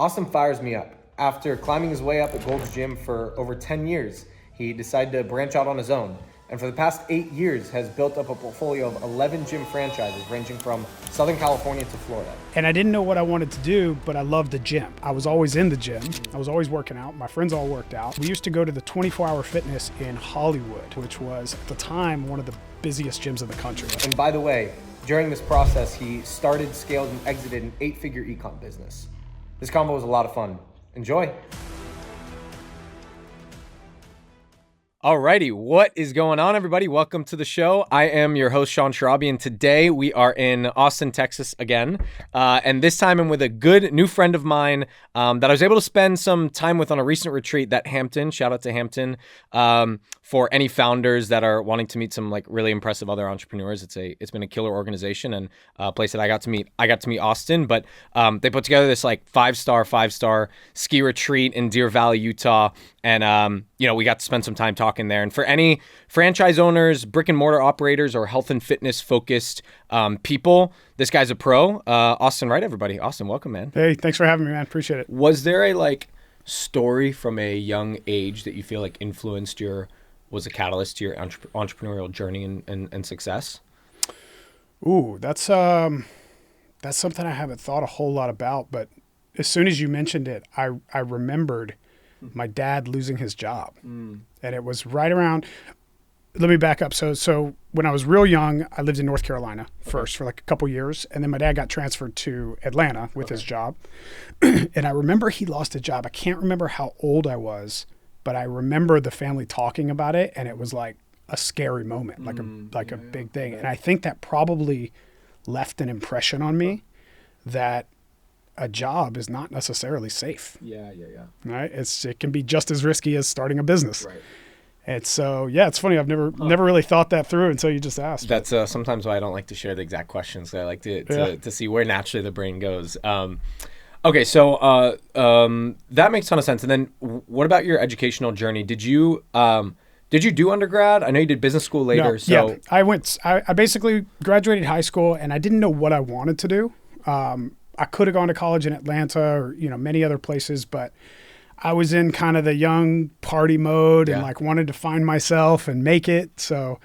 Austin fires me up. After climbing his way up at Gold's Gym for over 10 years, he decided to branch out on his own. And for the past 8 years has built up a portfolio of 11 gym franchises ranging from Southern California to Florida. And I didn't know what I wanted to do, but I loved the gym. I was always in the gym. I was always working out. My friends all worked out. We used to go to the 24-hour fitness in Hollywood, which was at the time one of the busiest gyms in the country. And by the way, during this process, he started, scaled, and exited an 8-figure Ecomm business. This combo was a lot of fun. Enjoy. Alrighty, what is going on, everybody? Welcome to the show. I am your host, Sean Sharabi, and today we are in Austin, Texas again. And this time I'm with a good new friend of mine that I was able to spend some time with on a recent retreat that Hampton, shout out to Hampton, for any founders that are wanting to meet some like really impressive other entrepreneurs. It's been a killer organization and a place that I got to meet Austin, but they put together this like five-star ski retreat in Deer Valley, Utah. And, we got to spend some time talking there. And for any franchise owners, brick and mortar operators, or health and fitness focused people, this guy's a pro. Austin Wright, everybody. Austin, welcome, man. Hey, thanks for having me, man. Appreciate it. Was there a story from a young age that you feel like was a catalyst to your entrepreneurial journey and success? Ooh, that's something I haven't thought a whole lot about. But as soon as you mentioned it, I remembered my dad losing his job. And it was right around, let me back up. So when I was real young, I lived in North Carolina first for like a couple years. And then my dad got transferred to Atlanta with his job. And I remember he lost a job. I can't remember how old I was, but I remember the family talking about it. And it was like a scary moment, like a big thing. And I think that probably left an impression on me that a job is not necessarily safe. Yeah. Right? It can be just as risky as starting a business. Right. And so, it's funny. I've never really thought that through until you just asked. That's sometimes why I don't like to share the exact questions. I like to see where naturally the brain goes. Okay, so that makes a ton of sense. And then what about your educational journey? Did you do undergrad? I know you did business school later. No, yeah, I basically graduated high school and I didn't know what I wanted to do. I could have gone to college in Atlanta or, many other places, but I was in kind of the young party mode and wanted to find myself and make it. So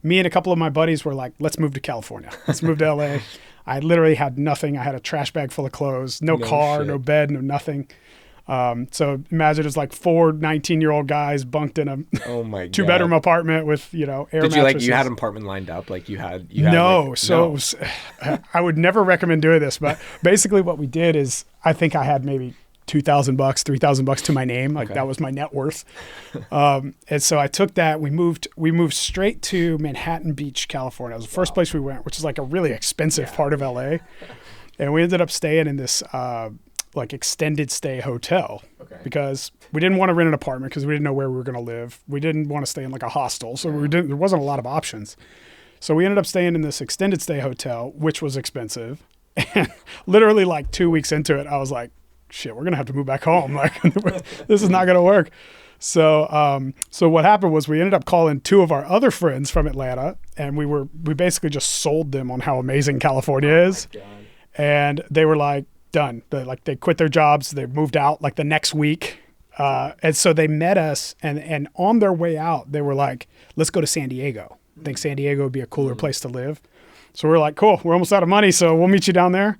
me and a couple of my buddies were like, let's move to California. Let's move to LA. I literally had nothing. I had a trash bag full of clothes, no car, shit. No bed, no nothing. So imagine it's like 4 19-year-old guys bunked in a 2-bedroom apartment with, air mattresses. You had an apartment lined up? I would never recommend doing this, but basically what we did is I think I had maybe $2,000, $3,000 to my name. That was my net worth. And so I took that, we moved straight to Manhattan Beach, California. It was the first place we went, which is like a really expensive part of LA. And we ended up staying in this, extended stay hotel because we didn't want to rent an apartment because we didn't know where we were going to live. We didn't want to stay in like a hostel. So there wasn't a lot of options. So we ended up staying in this extended stay hotel, which was expensive. And literally like 2 weeks into it, I was like, shit, we're going to have to move back home. This is not going to work. So what happened was we ended up calling 2 of our other friends from Atlanta and we basically just sold them on how amazing California is. And they were like, done. They quit their jobs. They moved out like the next week. And so they met us and on their way out, they were like, let's go to San Diego. I think San Diego would be a cooler place to live. So we're like, cool, we're almost out of money. So we'll meet you down there.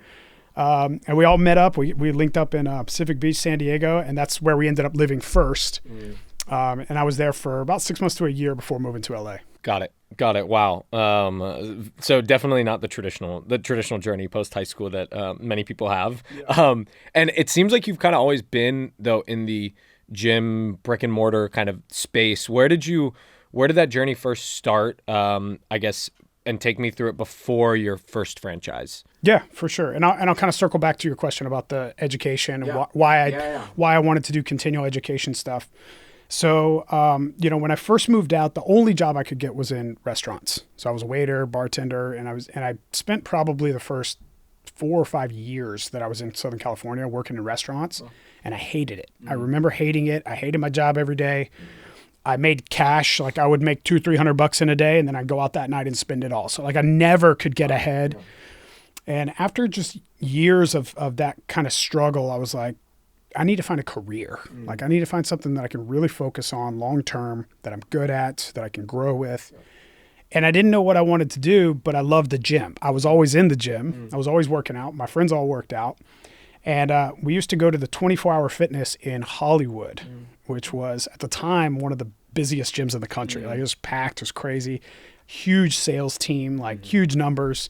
And we all met up. We linked up in Pacific Beach, San Diego. And that's where we ended up living first. And I was there for about 6 months to a year before moving to LA. Got it. Wow. So definitely not the traditional journey post high school that many people have. Yeah. And it seems like you've kind of always been though in the gym, brick and mortar kind of space. Where did that journey first start? I guess, and take me through it before your first franchise. Yeah, for sure. And I'll kind of circle back to your question about the education and why I wanted to do continual education stuff. So, when I first moved out, the only job I could get was in restaurants. So I was a waiter, bartender, and I spent probably the first 4 or 5 years that I was in Southern California working in restaurants, and I hated it. I remember hating it. I hated my job every day. I made cash. Like I would make $200-300 in a day, and then I'd go out that night and spend it all. So like I never could get ahead. And after just years of that kind of struggle, I was like, I need to find a career. Like I need to find something that I can really focus on long term, that I'm good at, that I can grow with. And I didn't know what I wanted to do, but I loved the gym. I was always in the gym. I was always working out. My friends all worked out. And we used to go to the 24-hour fitness in Hollywood, which was at the time one of the busiest gyms in the country. Like it was packed, it was crazy. Huge sales team, like huge numbers.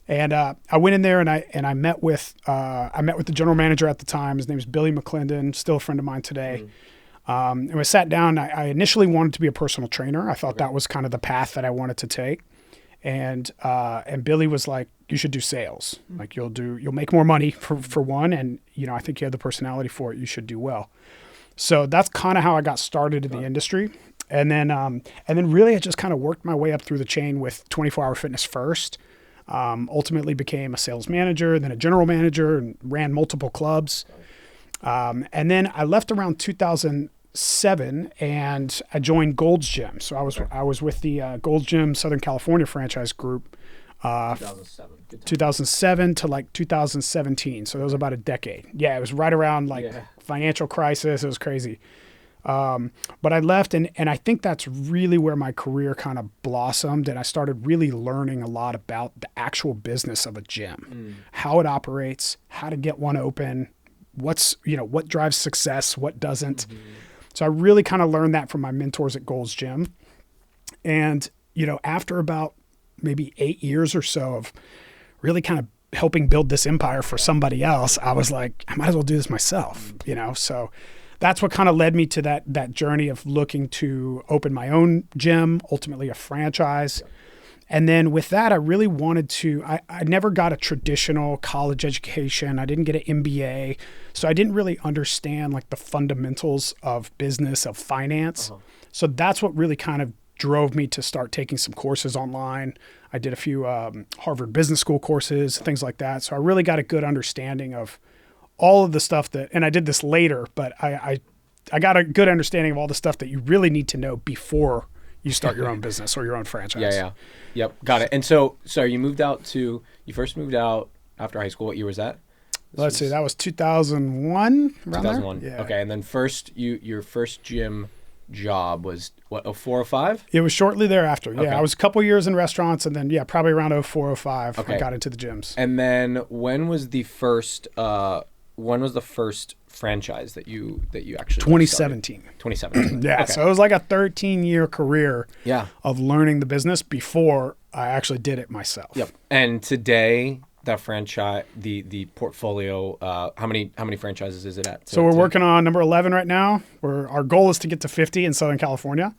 And I went in there and I met with the general manager at the time. His name is Billy McClendon, still a friend of mine today. And we sat down. I initially wanted to be a personal trainer. I thought that was kind of the path that I wanted to take. And Billy was like, "You should do sales. Like you'll make more money for one, and I think you have the personality for it. You should do well." So that's kind of how I got started in the industry. And then really I just kind of worked my way up through the chain with 24-hour fitness first. Ultimately became a sales manager, then a general manager, and ran multiple clubs. And then I left around 2007 and I joined Gold's Gym. So I was with the Gold's Gym Southern California franchise group 2007 to like 2017. So that was about a decade. Yeah, it was right around financial crisis. It was crazy. But I left and I think that's really where my career kind of blossomed, and I started really learning a lot about the actual business of a gym, how it operates, how to get one open, what drives success, what doesn't. So I really kind of learned that from my mentors at Gold's Gym. And, after about maybe 8 years or so of really kind of helping build this empire for somebody else, I was like, I might as well do this myself, so that's what kind of led me to that journey of looking to open my own gym, ultimately a franchise. And then with that, I really wanted to, I never got a traditional college education. I didn't get an MBA. So I didn't really understand like the fundamentals of business, of finance. So that's what really kind of drove me to start taking some courses online. I did a few Harvard Business School courses, things like that. So I really got a good understanding of all of the stuff and I did this later, but I got a good understanding of all the stuff that you really need to know before you start your own business or your own franchise. Yeah. Yep. Got it. And so you first moved out after high school. What year was that? Let's see. That was 2001. 2001. Yeah. Okay. And then your first gym job was what, 04, 05? It was shortly thereafter. Yeah. Okay. I was a couple years in restaurants and then, probably around 04, 05, I got into the gyms. And then when was the first franchise that you actually 2017. 2017. Yeah. Okay. So it was like a 13-year carear of learning the business before I actually did it myself. Yep. And today, that franchise, the portfolio, how many franchises is it at? So we're working on number 11 right now. Our goal is to get to 50 in Southern California.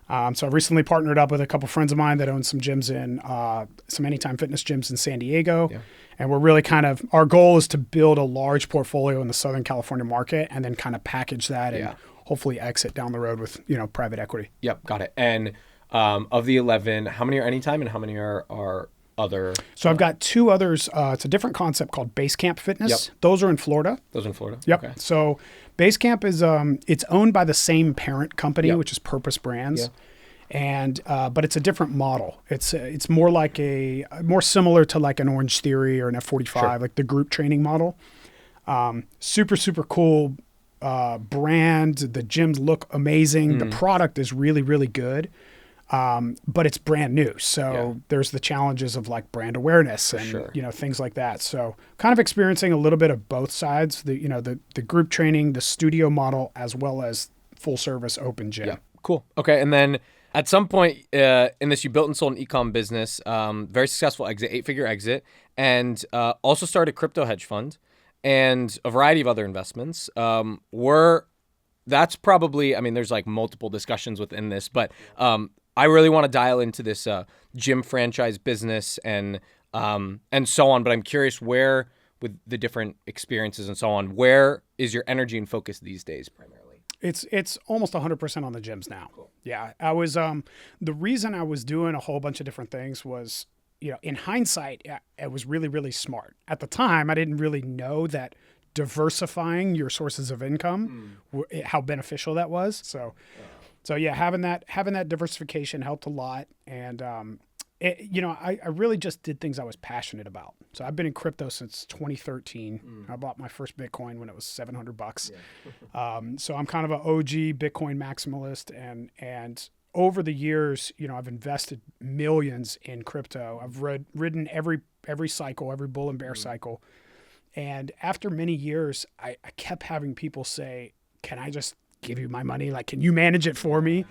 So I've recently partnered up with a couple friends of mine that own some gyms in some Anytime Fitness gyms in San Diego. Yeah. And we're really our goal is to build a large portfolio in the Southern California market and then kind of package that and hopefully exit down the road with, private equity. Yep. Got it. And of the 11, how many are Anytime and how many are other? So I've got two others. It's a different concept called Basecamp Fitness. Yep. Those are in Florida. Yep. Okay. So Basecamp is it's owned by the same parent company, which is Purpose Brands. Yeah. And but it's a different model. It's more like more similar to like an Orange Theory or an F45, like the group training model. Super cool brand. The gyms look amazing. The product is really, really good. But it's brand new. So there's the challenges of like brand awareness and, things like that. So kind of experiencing a little bit of both sides, the group training, the studio model, as well as full service open gym. Yeah. Cool. Okay. And then at some point in this, you built and sold an Ecomm business, very successful exit, 8-figure exit, and also started a crypto hedge fund and a variety of other investments. That's probably, there's like multiple discussions within this, but I really want to dial into this gym franchise business and so on. But I'm curious where, with the different experiences and so on, where is your energy and focus these days primarily? It's almost 100% on the gyms now. Cool. Yeah, I was the reason I was doing a whole bunch of different things was, in hindsight, it was really, really smart. At the time, I didn't really know that diversifying your sources of income, how beneficial that was. So yeah, having that diversification helped a lot. And I really just did things I was passionate about. So I've been in crypto since 2013. I bought my first Bitcoin when it was $700. Yeah. So I'm kind of an OG Bitcoin maximalist, and over the years, I've invested millions in crypto. I've ridden every cycle, every bull and bear cycle. And after many years, I kept having people say, "Can I just give you my money? Like, can you manage it for me?"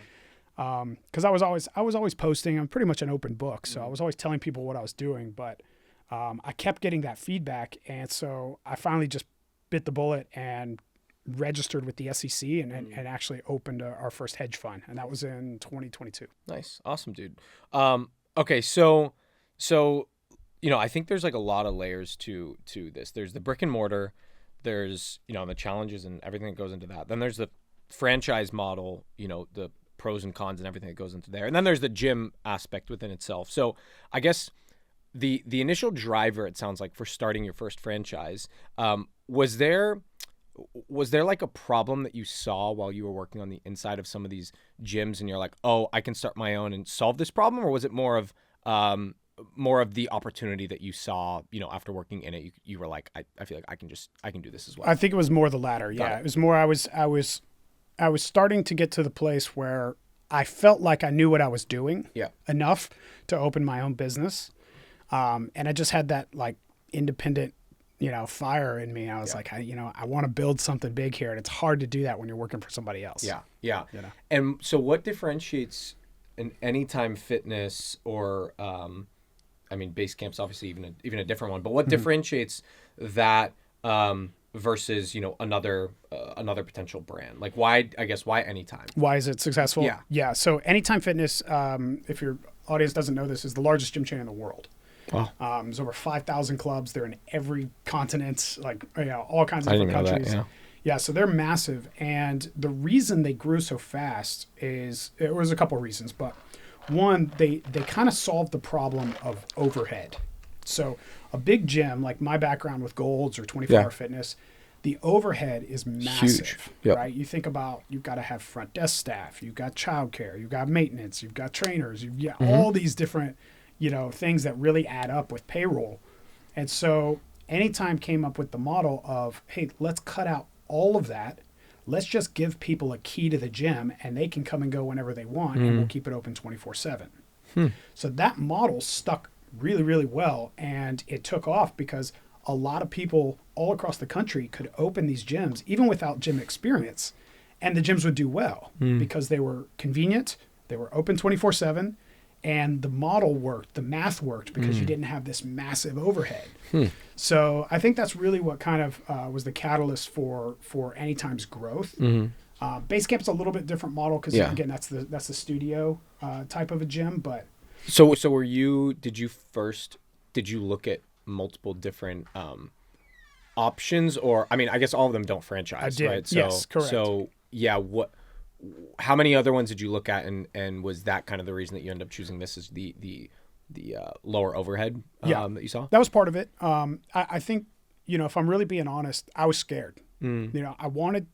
Because I was always posting. I'm pretty much an open book, so I was always telling people what I was doing. But I kept getting that feedback, and so I finally just bit the bullet and registered with the SEC and actually opened our first hedge fund, and that was in 2022. Nice, awesome, dude. Okay, so I think there's like a lot of layers to this. There's the brick and mortar. There's the challenges and everything that goes into that. Then there's the franchise model. The pros and cons and everything that goes into there. And then there's the gym aspect within itself. So I guess the initial driver, it sounds like, for starting your first franchise, was there like a problem that you saw while you were working on the inside of some of these gyms and you're like, oh, I can start my own and solve this problem? Or was it more of the opportunity that you saw, after working in it, you were like, I feel like I can do this as well? I think it was more the latter. Yeah. It was more, I was starting to get to the place where I felt like I knew what I was doing enough to open my own business. And I just had that like independent, fire in me. I was like, I want to build something big here. And it's hard to do that when you're working for somebody else. Yeah. Yeah. And so what differentiates an Anytime Fitness or, Basecamp's obviously even a different one, but what differentiates that, versus another potential brand? Like, why Anytime? Why is it successful? Yeah. So Anytime Fitness, if your audience doesn't know this, is the largest gym chain in the world. Oh. There's over 5,000 clubs. They're in every continent, like all kinds of different countries. So they're massive, and the reason they grew so fast is it was a couple of reasons, but one, they kind of solved the problem of overhead. So a big gym, like my background with Golds or 24-Hour Fitness, the overhead is massive, right? You think about, you've got to have front desk staff, you've got childcare, you've got maintenance, you've got trainers, you've got all these different, things that really add up with payroll. And so Anytime came up with the model of, hey, let's cut out all of that. Let's just give people a key to the gym and they can come and go whenever they want, and we'll keep it open 24/7. So that model stuck really, really well, and it took off because a lot of people all across the country could open these gyms even without gym experience, and the gyms would do well because they were convenient, they were open 24/7, and the model worked, the math worked because you didn't have this massive overhead. So I think that's really what kind of was the catalyst for Anytime's growth. Basecamp's a little bit different model because again, that's the studio type of a gym. But so did you look at multiple different options, or I guess all of them don't franchise, I did. Right? Yes, correct. So how many other ones did you look at, and was that kind of the reason that you ended up choosing this as the lower overhead that you saw? That was part of it. I think, if I'm really being honest, I was scared. I wanted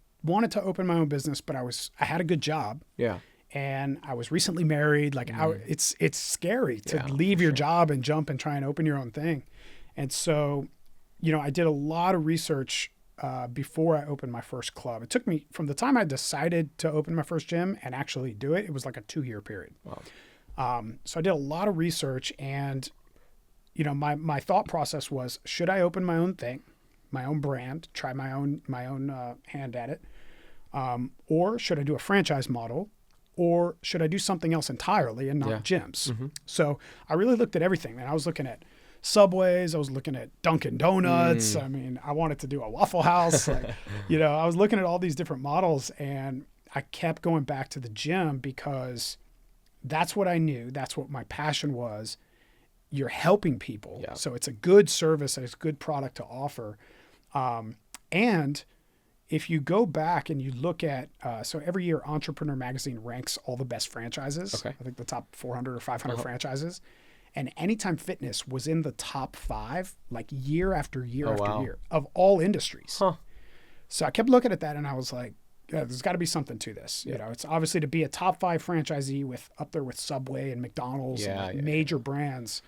to open my own business, but I had a good job. Yeah. And I was recently married. Like it's scary to leave your job and jump and try and open your own thing. And so, I did a lot of research before I opened my first club. It took me from the time I decided to open my first gym and actually do it, it was like a 2-year period. Wow. So I did a lot of research, and, my thought process was, should I open my own thing, my own brand, try my own hand at it? Or should I do a franchise model? Or should I do something else entirely and not gyms? So I really looked at everything, and I was looking at Subways. I was looking at Dunkin' Donuts. I wanted to do a Waffle House. I was looking at all these different models, and I kept going back to the gym because that's what I knew. That's what my passion was. You're helping people. Yeah. So it's a good service and it's a good product to offer. And if you go back and you look at, so every year Entrepreneur Magazine ranks all the best franchises. Okay. I think the top 400 or 500 franchises. And Anytime Fitness was in the top 5, like year after year after year of all industries. So I kept looking at that, and I was like, there's got to be something to this. You know, it's obviously to be a top 5 franchisee with up there with Subway and McDonald's and like major brands.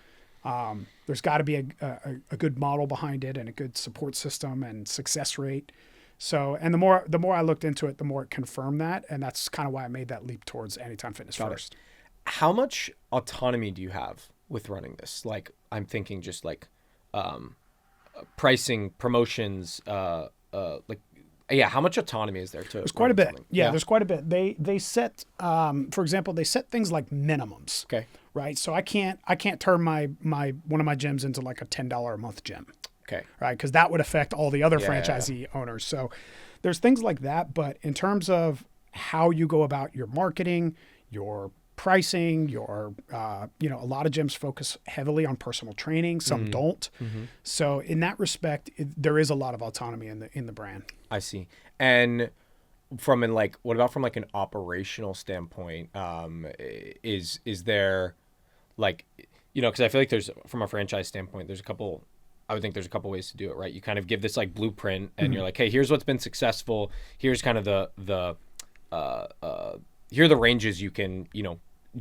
There's got to be a good model behind it and a good support system and success rate. So, and the more I looked into it, the more it confirmed that, and that's kind of why I made that leap towards Anytime Fitness first. How much autonomy do you have with running this? Like, I'm thinking just like pricing, promotions, like, yeah, how much autonomy is there to? There's quite a bit. Yeah, there's quite a bit. They set, for example, they set things like minimums. Okay. Right. So I can't turn my one of my gyms into like a $10 a month gym. Okay. Right. Because that would affect all the other franchisee owners. So there's things like that. But in terms of how you go about your marketing, your pricing, your, a lot of gyms focus heavily on personal training. Some don't. So in that respect, there is a lot of autonomy in the brand. I see. And what about from like an operational standpoint? Is there like, because I feel like there's, from a franchise standpoint, I would think there's a couple ways to do it, right? You kind of give this like blueprint and you're like, hey, here's what's been successful. Here's kind of here are the ranges you can,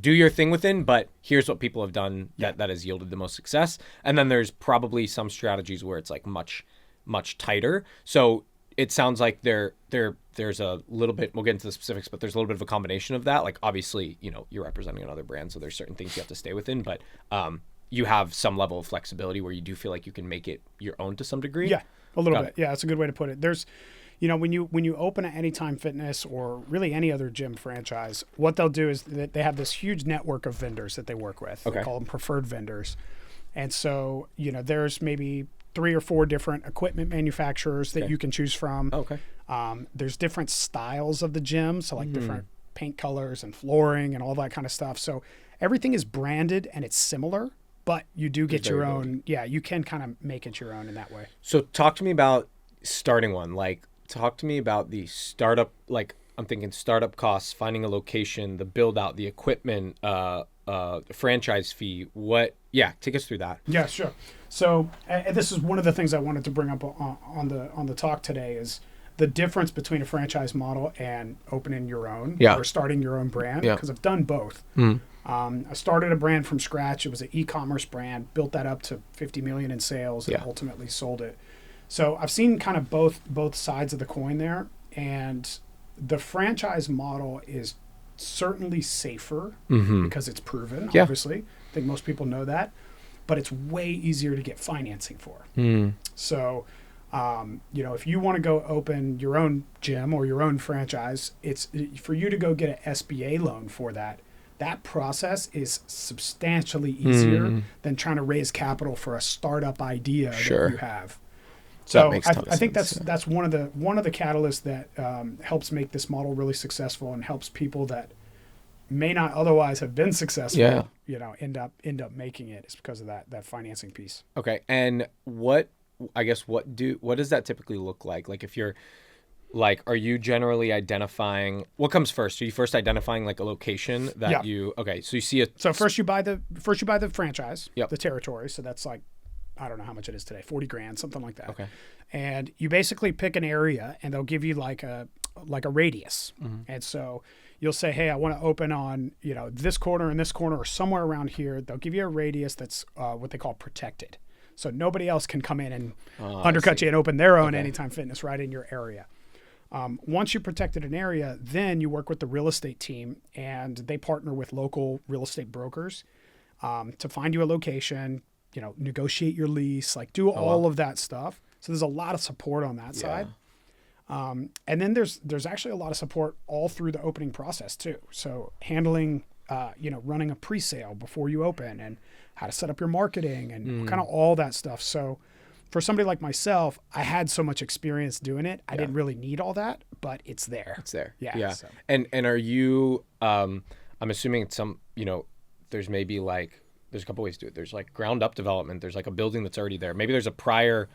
do your thing within, but here's what people have done that has yielded the most success. And then there's probably some strategies where it's like much, much tighter. So it sounds like there's a little bit, we'll get into the specifics, but there's a little bit of a combination of that. Like obviously, you're representing another brand, so there's certain things you have to stay within, but you have some level of flexibility where you do feel like you can make it your own to some degree. Yeah, a little bit. Yeah, that's a good way to put it. There's, when you open an Anytime Fitness or really any other gym franchise, what they'll do is that they have this huge network of vendors that they work with. Okay. They call them preferred vendors. And so, there's maybe 3 or 4 different equipment manufacturers that you can choose from. Okay. There's different styles of the gym, so like different paint colors and flooring and all that kind of stuff. So everything is branded and it's similar, but you do get your own. Yeah, you can kind of make it your own in that way. So talk to me about starting one. Like, talk to me about the startup. Like, I'm thinking startup costs, finding a location, the build out, the equipment, franchise fee. Take us through that. Yeah, sure. So this is one of the things I wanted to bring up on the talk today is the difference between a franchise model and opening your own or starting your own brand, because I've done both. I started a brand from scratch. It was an e-commerce brand, built that up to 50 million in sales and ultimately sold it. So I've seen kind of both sides of the coin there, and the franchise model is certainly safer because it's proven, obviously. I think most people know that, but it's way easier to get financing for. So, if you want to go open your own gym or your own franchise, it's for you to go get an SBA loan for that. That process is substantially easier than trying to raise capital for a startup idea that you have. So I think that's one of the catalysts that helps make this model really successful and helps people that may not otherwise have been successful, end up making it. It's because of that financing piece. Okay, and what does that typically look like? Like if you're like, are you generally identifying what comes first? Are you first identifying like a location that so you see it? So first you buy the franchise, the territory. So that's like, I don't know how much it is today, 40 grand, something like that. Okay. And you basically pick an area and they'll give you like a radius. And so you'll say, hey, I want to open on, this corner and this corner or somewhere around here. They'll give you a radius that's what they call protected. So nobody else can come in and undercut you and open their own Anytime Fitness right in your area. Once you protected an area, then you work with the real estate team and they partner with local real estate brokers to find you a location, negotiate your lease, like do all of that stuff. So there's a lot of support on that side. And then there's actually a lot of support all through the opening process too. So handling, running a pre-sale before you open and how to set up your marketing and kind of all that stuff. So for somebody like myself, I had so much experience doing it. I didn't really need all that, but it's there. It's there. Yeah. So. And are you, I'm assuming it's some, there's maybe like, there's a couple ways to do it. There's like ground up development. There's like a building that's already there. Maybe there's a prior,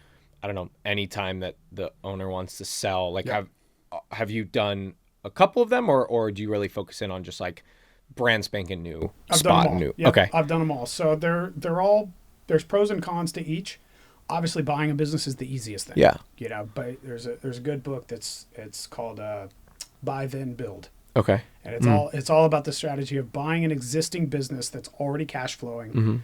I don't know, any time that the owner wants to sell. Like have you done a couple of them or do you really focus in on just like brand spanking new spot new? Yep, okay. I've done them all. So they're all, there's pros and cons to each. Obviously buying a business is the easiest thing. Yeah. But there's a good book it's called buy, then build. Okay. And it's all about the strategy of buying an existing business that's already cash flowing.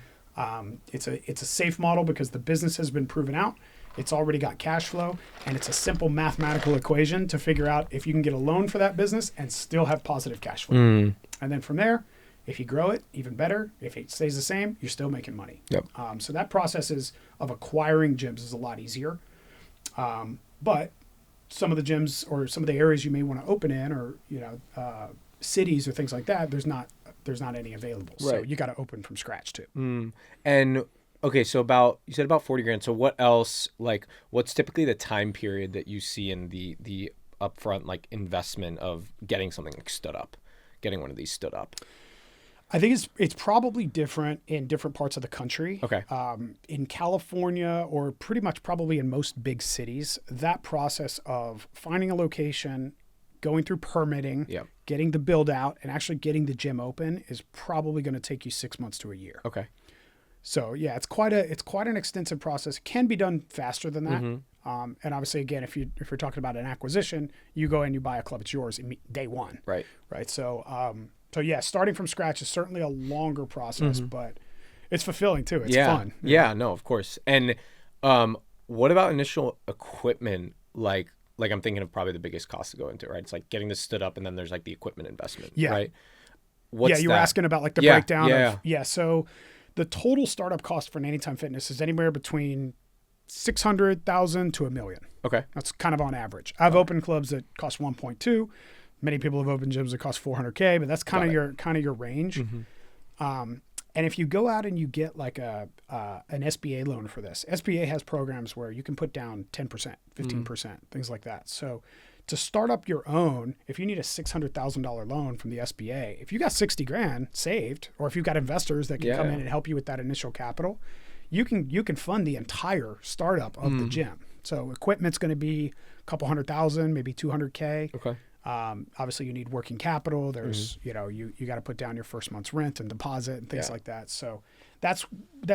It's a safe model because the business has been proven out. It's already got cash flow, and it's a simple mathematical equation to figure out if you can get a loan for that business and still have positive cash flow. And then from there, if you grow it, even better. If it stays the same, you're still making money. Yep. So that process of acquiring gyms is a lot easier. But some of the gyms or some of the areas you may want to open in, or cities or things like that, there's not any available. Right. So you got to open from scratch too. And okay, so you said about 40 grand. So what else, like what's typically the time period that you see in the upfront like investment of getting something like getting one of these stood up? I think it's probably different in different parts of the country. Okay. In California, or pretty much probably in most big cities, that process of finding a location, going through permitting, getting the build out, and actually getting the gym open is probably going to take you 6 months to a year. Okay. So yeah, it's quite an extensive process. It can be done faster than that. And obviously, again, if you're talking about an acquisition, you go and you buy a club, it's yours day one. Right. Right. So yeah, starting from scratch is certainly a longer process, but it's fulfilling too. It's fun. Yeah. No, of course. And what about initial equipment? Like I'm thinking of probably the biggest cost to go into, right? It's like getting this stood up, and then there's like the equipment investment. Yeah. Right. You were asking about like the breakdown. So the total startup cost for an Anytime Fitness is anywhere between $600,000 to $1 million. Okay. That's kind of on average. I've opened clubs that cost 1.2. Many people have opened gyms that cost $400K, but that's kind of your range. And if you go out and you get like an SBA loan for this, SBA has programs where you can put down 10%, 15%, things like that. So to start up your own, if you need a $600,000 loan from the SBA, if you got 60 grand saved, or if you've got investors that can come in and help you with that initial capital, you can fund the entire startup of the gym. So equipment's going to be a couple $100,000, maybe $200K. Okay. Obviously you need working capital. There's, you got to put down your first month's rent and deposit and things like that. So that's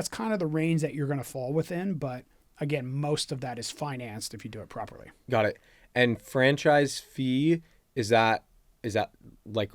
kind of the range that you're going to fall within. But again, most of that is financed if you do it properly. Got it. And franchise fee, is that like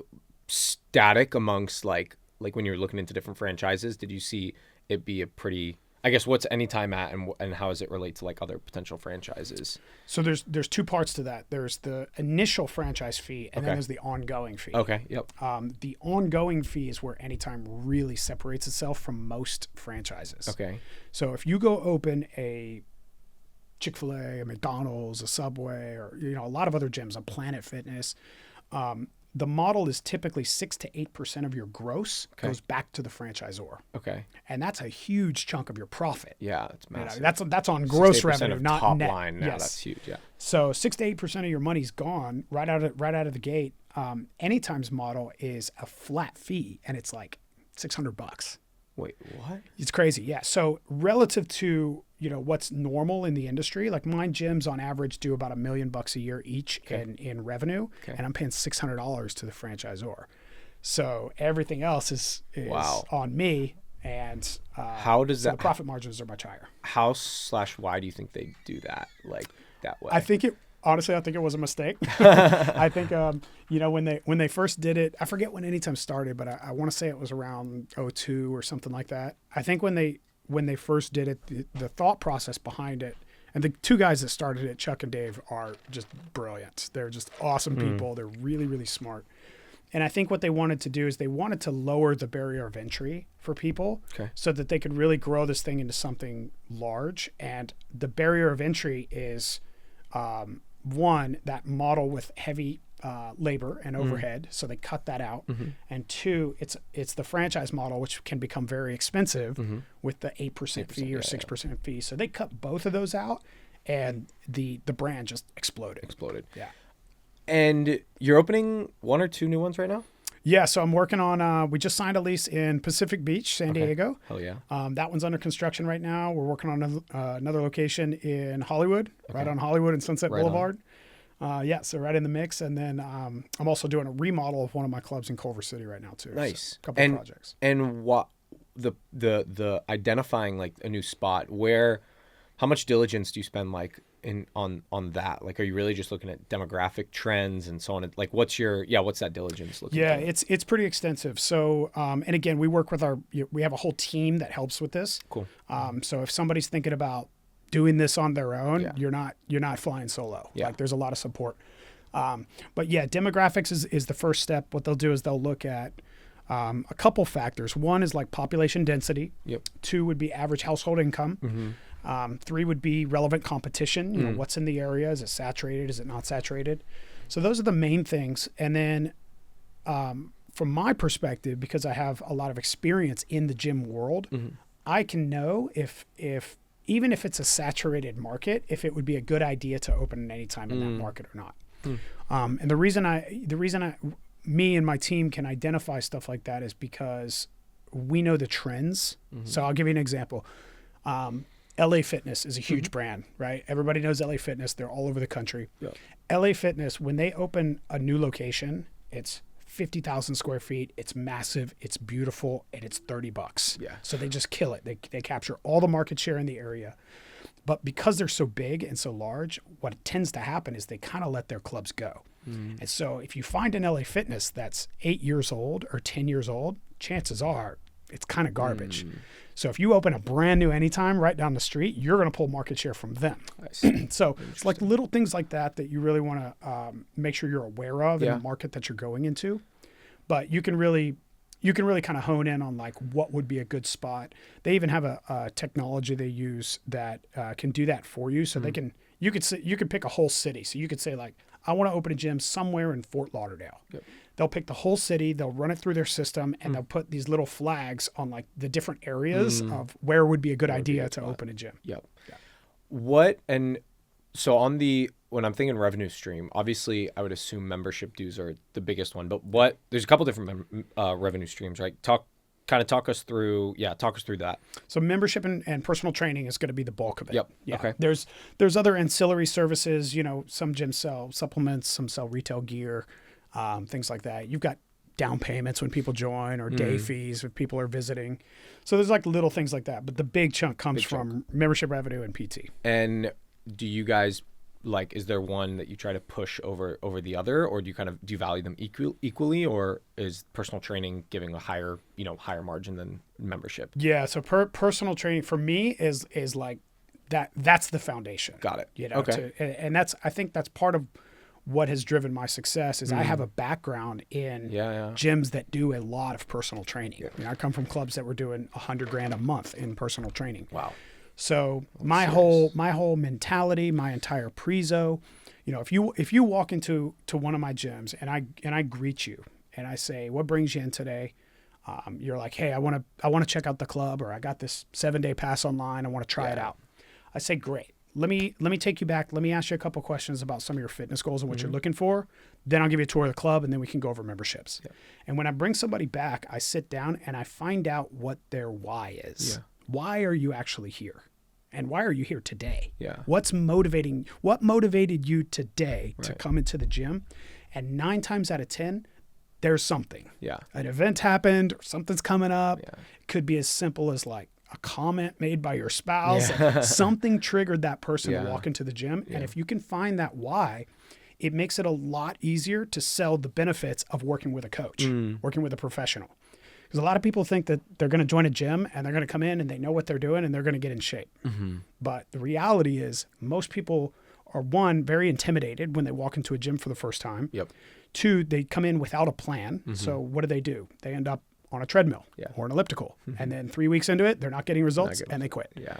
static amongst like when you're looking into different franchises? Did you see it be a pretty, I guess, what's Anytime at, and how does it relate to like other potential franchises? So there's two parts to that. There's the initial franchise fee, and then there's the ongoing fee. Okay. Yep. The ongoing fee is where Anytime really separates itself from most franchises. Okay. So if you go open a Chick-fil-A, a McDonald's, a Subway, or a lot of other gyms, a Planet Fitness, the model is typically 6 to 8% of your gross goes back to the franchisor. Okay. And that's a huge chunk of your profit. Yeah, it's massive. That's on gross revenue, of not top net. line. Now that's huge. Yeah. So 6 to 8% of your money's gone right out of the gate. Anytime's model is a flat fee, and it's like $600. Wait, what? It's crazy. Yeah. So relative to, what's normal in the industry, like my gyms on average do about $1 million a year each in revenue. And I'm paying $600 to the franchisor. So everything else is on me. And how does the profit margins are much higher. How/why do you think they do that like that way? I think it was a mistake. I think, when they first did it, I forget when Anytime started, but I want to say it was around 2002 or something like that. I think when they first did it, the thought process behind it, and the two guys that started it, Chuck and Dave, are just brilliant. They're just awesome people. They're really, really smart. And I think what they wanted to do is they wanted to lower the barrier of entry for people so that they could really grow this thing into something large. And the barrier of entry is, one, that model with heavy labor and overhead, so they cut that out. And two, it's the franchise model, which can become very expensive with the 8% fee or 6% fee. So they cut both of those out, and the brand just exploded. Yeah. And you're opening one or two new ones right now? Yeah, so I'm working on, we just signed a lease in Pacific Beach, San Diego. Hell yeah. That one's under construction right now. We're working on another location in Hollywood, right on Hollywood and Sunset Boulevard. So right in the mix. And then I'm also doing a remodel of one of my clubs in Culver City right now too. Nice. So a couple of projects. And what the identifying like a new spot, how much diligence do you spend like on that? Like, are you really just looking at demographic trends and so on? Like, what's that diligence looking Yeah, for? it's pretty extensive. So, and again, we work with we have a whole team that helps with this. Cool. So if somebody's thinking about doing this on their own, Yeah. you're not flying solo. Yeah. Like there's a lot of support. But yeah, demographics is the first step. What they'll do is they'll look at a couple factors. One is like population density. Yep. 2 would be average household income. Mm-hmm. 3 would be relevant competition. You know, what's in the area? Is it saturated? Is it not saturated? So those are the main things. And then from my perspective, because I have a lot of experience in the gym world, I can know if even if it's a saturated market, if it would be a good idea to open at any time in that market or not. And the reason me and my team can identify stuff like that is because we know the trends. So I'll give you an example. LA Fitness is a huge brand, right? Everybody knows LA Fitness. They're all over the country. Yeah. LA Fitness, when they open a new location, it's 50,000 square feet. It's massive. It's beautiful. And it's $30. Yeah. So they just kill it. They capture all the market share in the area. But because they're so big and so large, what tends to happen is they kind of let their clubs go. And so if you find an LA Fitness that's 8 years old or 10 years old, chances are it's kind of garbage. So if you open a brand new Anytime right down the street, you're going to pull market share from them. I see. So it's like little things like that you really want to make sure you're aware of in Yeah. the market that you're going into. But you can really kind of hone in on like what would be a good spot. They even have a technology they use that can do that for you. So you could pick a whole city. So you could say like, I want to open a gym somewhere in Fort Lauderdale. Yep. They'll pick the whole city, they'll run it through their system, and they'll put these little flags on like the different areas of where would be a good idea to open a gym. Yep. Yeah. So when I'm thinking revenue stream, obviously I would assume membership dues are the biggest one, but there's a couple different revenue streams, right? Talk us through that. So membership and personal training is going to be the bulk of it. Yep. Yeah. Okay. There's other ancillary services. You know, some gyms sell supplements, some sell retail gear, things like that. You've got down payments when people join or day fees if people are visiting. So there's like little things like that. But the big chunk comes from membership revenue and PT. And do you guys is there one that you try to push over the other, or do you value them equally, or is personal training giving a higher margin than membership? Yeah. So personal training for me is like that's the foundation. Got it. You know, Okay. and I think that's part of what has driven my success is I have a background in gyms that do a lot of personal training. Yeah. You know, I come from clubs that were doing $100,000 a month in personal training. Wow. So my whole mentality, my entire prezo, you know, if you walk into one of my gyms and I greet you and I say, what brings you in today? You're like, hey, I want to check out the club, or I got this 7-day pass online. I want to try it out. I say, great. Let me take you back. Let me ask you a couple questions about some of your fitness goals and what you're looking for. Then I'll give you a tour of the club, and then we can go over memberships. Yeah. And when I bring somebody back, I sit down and I find out what their why is. Yeah. Why are you actually here? And why are you here today? Yeah. What motivated you today to come into the gym? And 9 times out of 10, there's something. Yeah. An event happened or something's coming up. Yeah. It could be as simple as like a comment made by your spouse. Yeah. Something triggered that person to walk into the gym. Yeah. And if you can find that why, it makes it a lot easier to sell the benefits of working with a coach, working with a professional. Because a lot of people think that they're going to join a gym and they're going to come in and they know what they're doing and they're going to get in shape. But the reality is most people are, 1, very intimidated when they walk into a gym for the first time. Yep. 2, they come in without a plan. So what do? They end up on a treadmill or an elliptical. And then 3 weeks into it, they're not getting results and they quit. Yeah.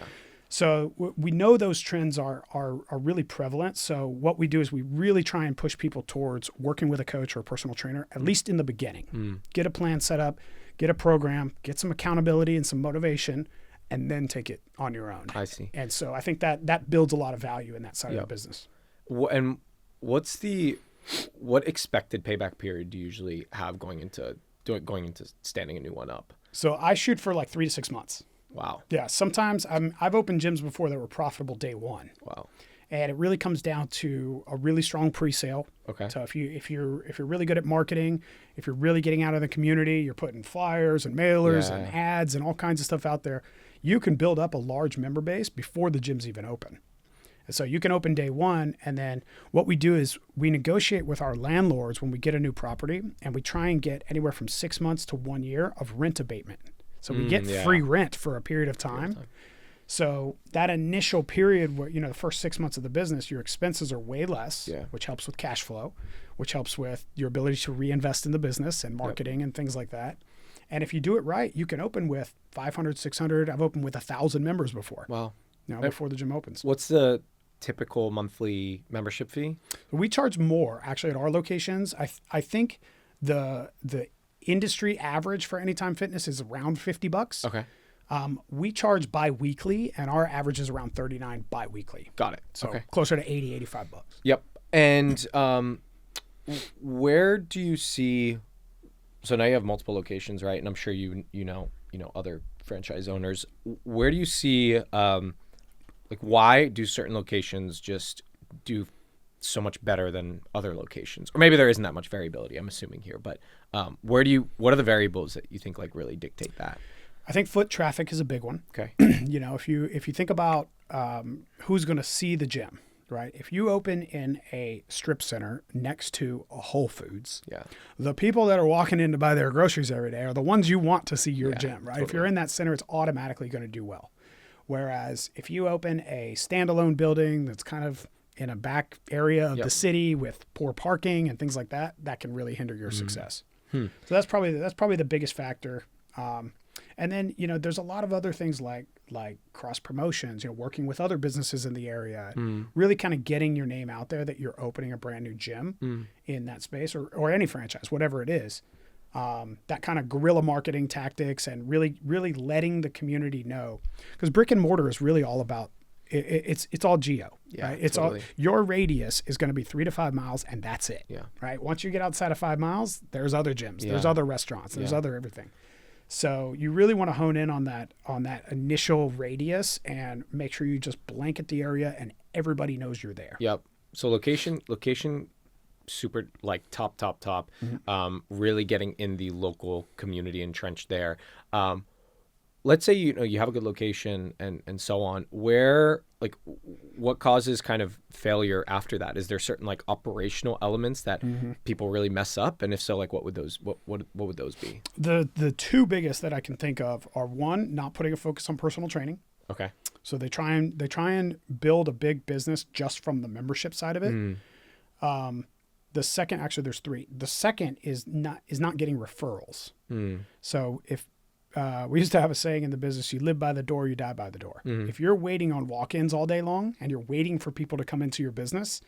So we know those trends are really prevalent. So what we do is we really try and push people towards working with a coach or a personal trainer, at least in the beginning. Get a plan set up, get a program, get some accountability and some motivation, and then take it on your own. I see. And so I think that builds a lot of value in that side of the business. And what expected payback period do you usually have going into standing a new one up? So I shoot for like 3 to 6 months. Wow. Yeah. Sometimes I've opened gyms before that were profitable day one. Wow. And it really comes down to a really strong pre-sale. Okay. So if you're really good at marketing, if you're really getting out of the community, you're putting flyers and mailers and ads and all kinds of stuff out there, you can build up a large member base before the gym's even open. So you can open day one, and then what we do is we negotiate with our landlords when we get a new property, and we try and get anywhere from 6 months to 1 year of rent abatement. So we get free rent for a period of time. So that initial period where, the first 6 months of the business, your expenses are way less, which helps with cash flow, which helps with your ability to reinvest in the business and marketing and things like that. And if you do it right, you can open with 500, 600. I've opened with 1,000 members before. Wow. Before the gym opens. What's the typical monthly membership fee? We charge more actually at our locations. I think the industry average for Anytime Fitness is around $50. Okay. We charge bi-weekly, and our average is around $39 bi-weekly. Got it. So okay. Closer to $80, $85. Yep. And where do you see? So now you have multiple locations, right? And I'm sure you know other franchise owners. Where do you see why do certain locations just do so much better than other locations? Or maybe there isn't that much variability, I'm assuming here, but what are the variables that you think really dictate that? I think foot traffic is a big one. Okay. If you think about who's going to see the gym, right? If you open in a strip center next to a Whole Foods, the people that are walking in to buy their groceries every day are the ones you want to see your gym, right? Totally. If you're in that center, it's automatically going to do well. Whereas if you open a standalone building that's kind of in a back area of the city with poor parking and things like that, that can really hinder your success. So that's probably the biggest factor. And then, there's a lot of other things like cross promotions, working with other businesses in the area, really kind of getting your name out there that you're opening a brand new gym in that space or any franchise, whatever it is. That kind of guerrilla marketing tactics and really, really letting the community know, because brick and mortar is really all about it's all geo, right? It's totally. All your radius is going to be 3 to 5 miles, and that's it, right? Once you get outside of 5 miles, there's other gyms, there's other restaurants, there's other everything. So you really want to hone in on that initial radius and make sure you just blanket the area and everybody knows you're there. Yep. So location, super top. Really getting in the local community entrenched there. Let's say you have a good location and so on. Where what causes kind of failure after that? Is there certain operational elements that people really mess up? And if so, what would those be? The two biggest that I can think of are, one, not putting a focus on personal training. Okay. So they try and build a big business just from the membership side of it. The second, actually there's three. The second is not getting referrals. So if we used to have a saying in the business, you live by the door, you die by the door. If you're waiting on walk-ins all day long and you're waiting for people to come into your business,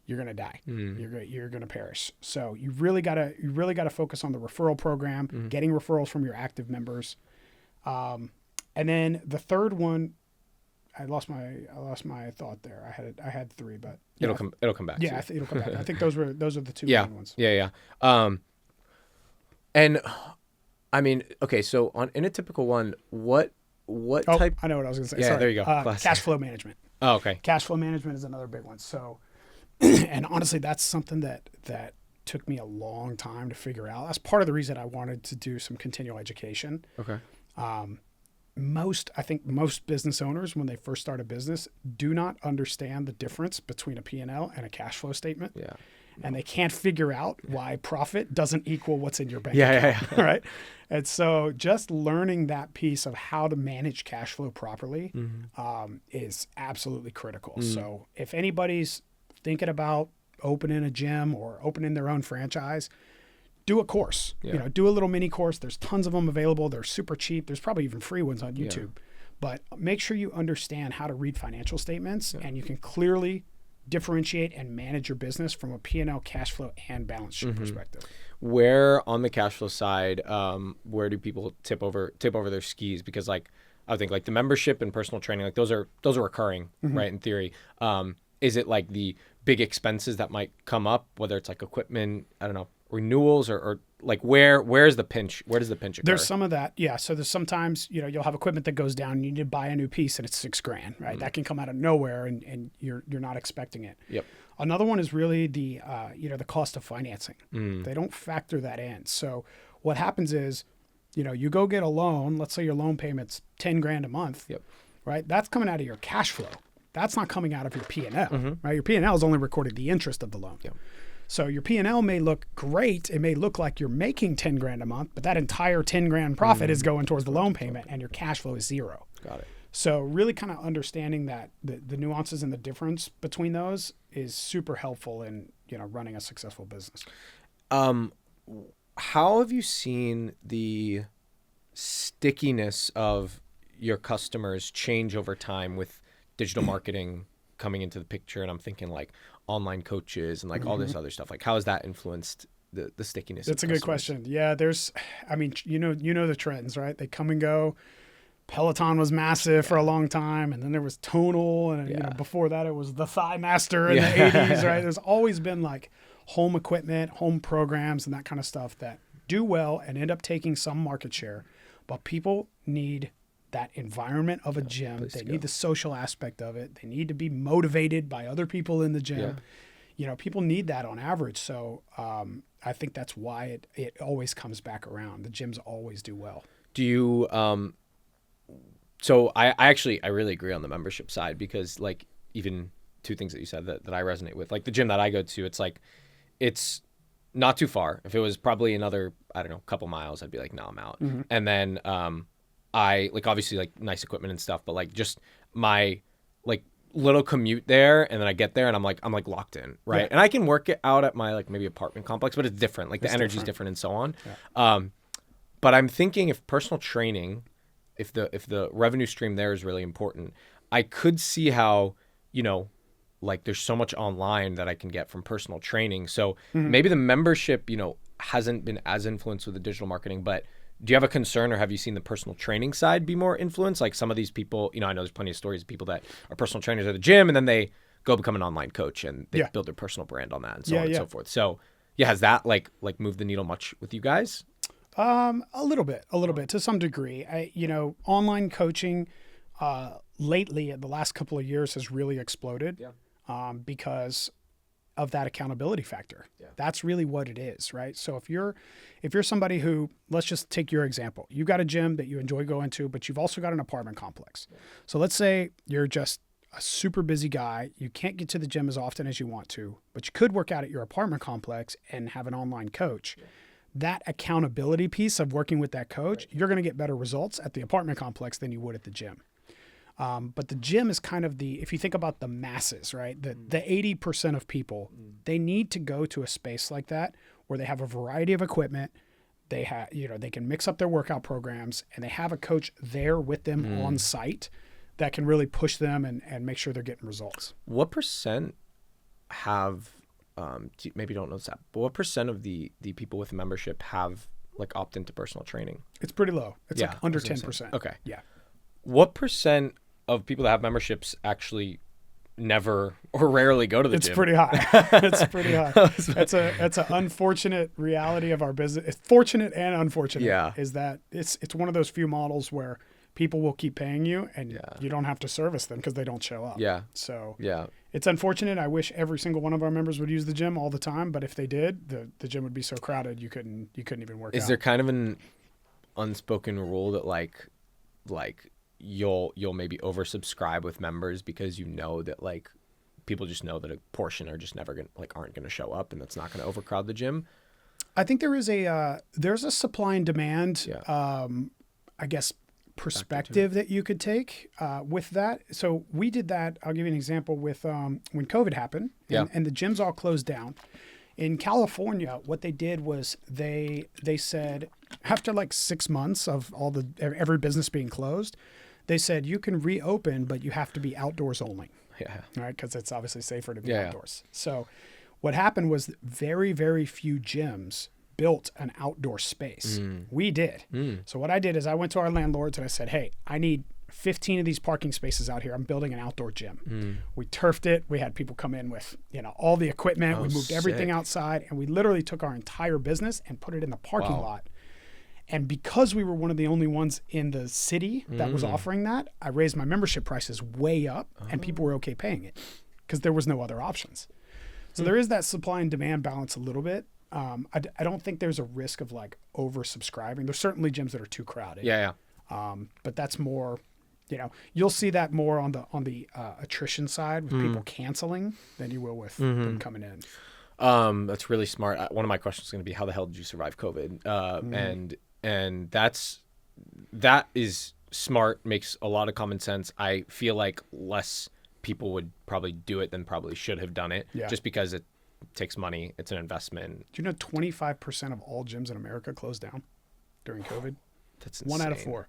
you're going to die. You're going to perish. So you really got to focus on the referral program, getting referrals from your active members. And then the third one, I lost my thought there. I had three, but it'll come back. Yeah, it'll come back. I think those are the two main ones. Yeah. And I mean, okay, so in a typical one, what type? I know what I was going to say. Yeah, Sorry. there you go. Cash flow management. Oh, okay. Cash flow management is another big one. So, and honestly, that's something that took me a long time to figure out. That's part of the reason I wanted to do some continual education. Okay. I think most business owners, when they first start a business, do not understand the difference between a P&L and a cash flow statement. Yeah. And they can't figure out why profit doesn't equal what's in your bank account. Right? And so just learning that piece of how to manage cash flow properly is absolutely critical. So if anybody's thinking about opening a gym or opening their own franchise, do a course. Do a little mini course. There's tons of them available. They're super cheap. There's probably even free ones on YouTube. But make sure you understand how to read financial statements and you can clearly differentiate and manage your business from a P&L, cash flow, and balance sheet perspective. Where on the cash flow side, where do people tip over their skis? Because I think the membership and personal training, those are recurring, right? In theory, is it the big expenses that might come up, whether it's equipment, I don't know, renewals or where's the pinch? Where does the pinch occur? There's some of that. Yeah. So there's sometimes, you'll have equipment that goes down and you need to buy a new piece and it's $6,000, right? That can come out of nowhere and you're not expecting it. Yep. Another one is really the cost of financing. They don't factor that in. So what happens is, you go get a loan, let's say your loan payment's $10,000 a month, right? That's coming out of your cash flow. that's not coming out of your P&L, right? Your P&L is only recording the interest of the loan. Yeah. So your P&L may look great. It may look like you're making 10 grand a month, but that entire 10 grand profit is going towards the loan payment and your cash flow is zero. Got it. So really kind of understanding that the nuances and the difference between those is super helpful in, running a successful business. How have you seen the stickiness of your customers change over time with digital marketing coming into the picture? And I'm thinking like online coaches and like all this other stuff. Like how has that influenced the stickiness? That's of a customers? good question. Yeah, you know the trends, right? They come and go. Peloton was massive for a long time, and then there was Tonal, and before that it was the Thigh Master in the 80s, right? There's always been like home equipment, home programs, and that kind of stuff that do well and end up taking some market share, but people need that environment of a gym. They need the social aspect of it. They need to be motivated by other people in the gym. People need that on average. So I think that's why it always comes back around. The gyms always do well. Do you so I really agree on the membership side, because like even two things that you said that I resonate with, like the gym that I go to, it's not too far. If it was probably another, I don't know, couple miles, I'd be like, no, I'm out. And then I like obviously like nice equipment and stuff, but like just my like little commute there, and then I get there and I'm like locked in, right? And I can work it out at my like maybe apartment complex, but it's different. Like the energy's different and so on. But I'm thinking if personal training, if the revenue stream there is really important, I could see how, like there's so much online that I can get from personal training. So maybe the membership, hasn't been as influenced with the digital marketing, but do you have a concern, or have you seen the personal training side be more influenced? Like some of these people, I know there's plenty of stories of people that are personal trainers at the gym and then they go become an online coach and they build their personal brand on that and so on and so forth. So has that like moved the needle much with you guys? A little bit to some degree. Online coaching lately in the last couple of years has really exploded because of that accountability factor. That's really what it is, right? So if you're somebody who, let's just take your example. You've got a gym that you enjoy going to, but you've also got an apartment complex. So let's say you're just a super busy guy. You can't get to the gym as often as you want to, but you could work out at your apartment complex and have an online coach. That accountability piece of working with that coach, you're going to get better results at the apartment complex than you would at the gym. But the gym is kind of if you think about the masses, right? The 80% of people, they need to go to a space like that where they have a variety of equipment. They have, they can mix up their workout programs, and they have a coach there with them on site that can really push them and make sure they're getting results. What percent have, maybe you don't know that, but what percent of the people with membership have like opt into personal training? It's pretty low. It's like under 10%. Okay. Yeah. What percent of people that have memberships actually never or rarely go to the gym? It's pretty high. It's pretty high. It's an unfortunate reality of our business. It's fortunate and unfortunate. Is that it's one of those few models where people will keep paying you and you don't have to service them because they don't show up. So it's unfortunate. I wish every single one of our members would use the gym all the time, but if they did, the gym would be so crowded you couldn't even work out. Is there kind of an unspoken rule that like you'll maybe oversubscribe with members because that like people just know that a portion are just never aren't gonna show up, and that's not gonna overcrowd the gym? I think there is there's a supply and demand I guess perspective that you could take with that. So we did that. I'll give you an example with when COVID happened and the gyms all closed down. In California, what they did was they said after like 6 months of every business being closed, they said you can reopen, but you have to be outdoors only. Right, because it's obviously safer to be outdoors. So what happened was very, very few gyms built an outdoor space. We did. So what I did is I went to our landlords and I said, hey, I need 15 of these parking spaces out here. I'm building an outdoor gym. We turfed it. We had people come in with, all the equipment. We moved everything outside, and we literally took our entire business and put it in the parking lot. And because we were one of the only ones in the city that was offering that, I raised my membership prices way up, and people were okay paying it because there was no other options. So there is that supply and demand balance a little bit. I don't think there's a risk of like oversubscribing. There's certainly gyms that are too crowded. But that's more, You'll see that more on the attrition side with people canceling than you will with them coming in. That's really smart. One of my questions is going to be, how the hell did you survive COVID? And that is smart, makes a lot of common sense. I feel like less people would probably do it than probably should have done it, just because it takes money. It's an investment. Do you know 25% of all gyms in America closed down during COVID? That's insane. 1 out of 4.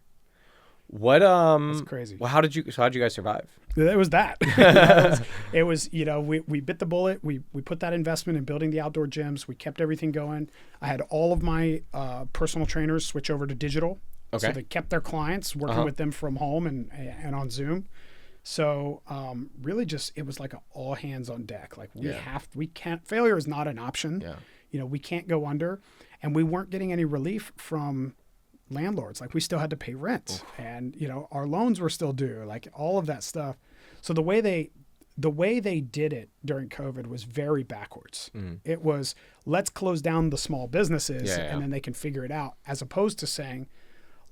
What That's crazy. Well, how'd you guys survive? It was that. It was we bit the bullet. We put that investment in building the outdoor gyms. We kept everything going. I had all of my personal trainers switch over to digital. Okay. So they kept their clients working with them from home and on Zoom. So really just, it was like an all hands on deck. Like we can't, failure is not an option. Yeah. We can't go under, and we weren't getting any relief from landlords. Like we still had to pay rent and, our loans were still due, like all of that stuff. So the way they did it during COVID was very backwards. It was, let's close down the small businesses and then they can figure it out, as opposed to saying,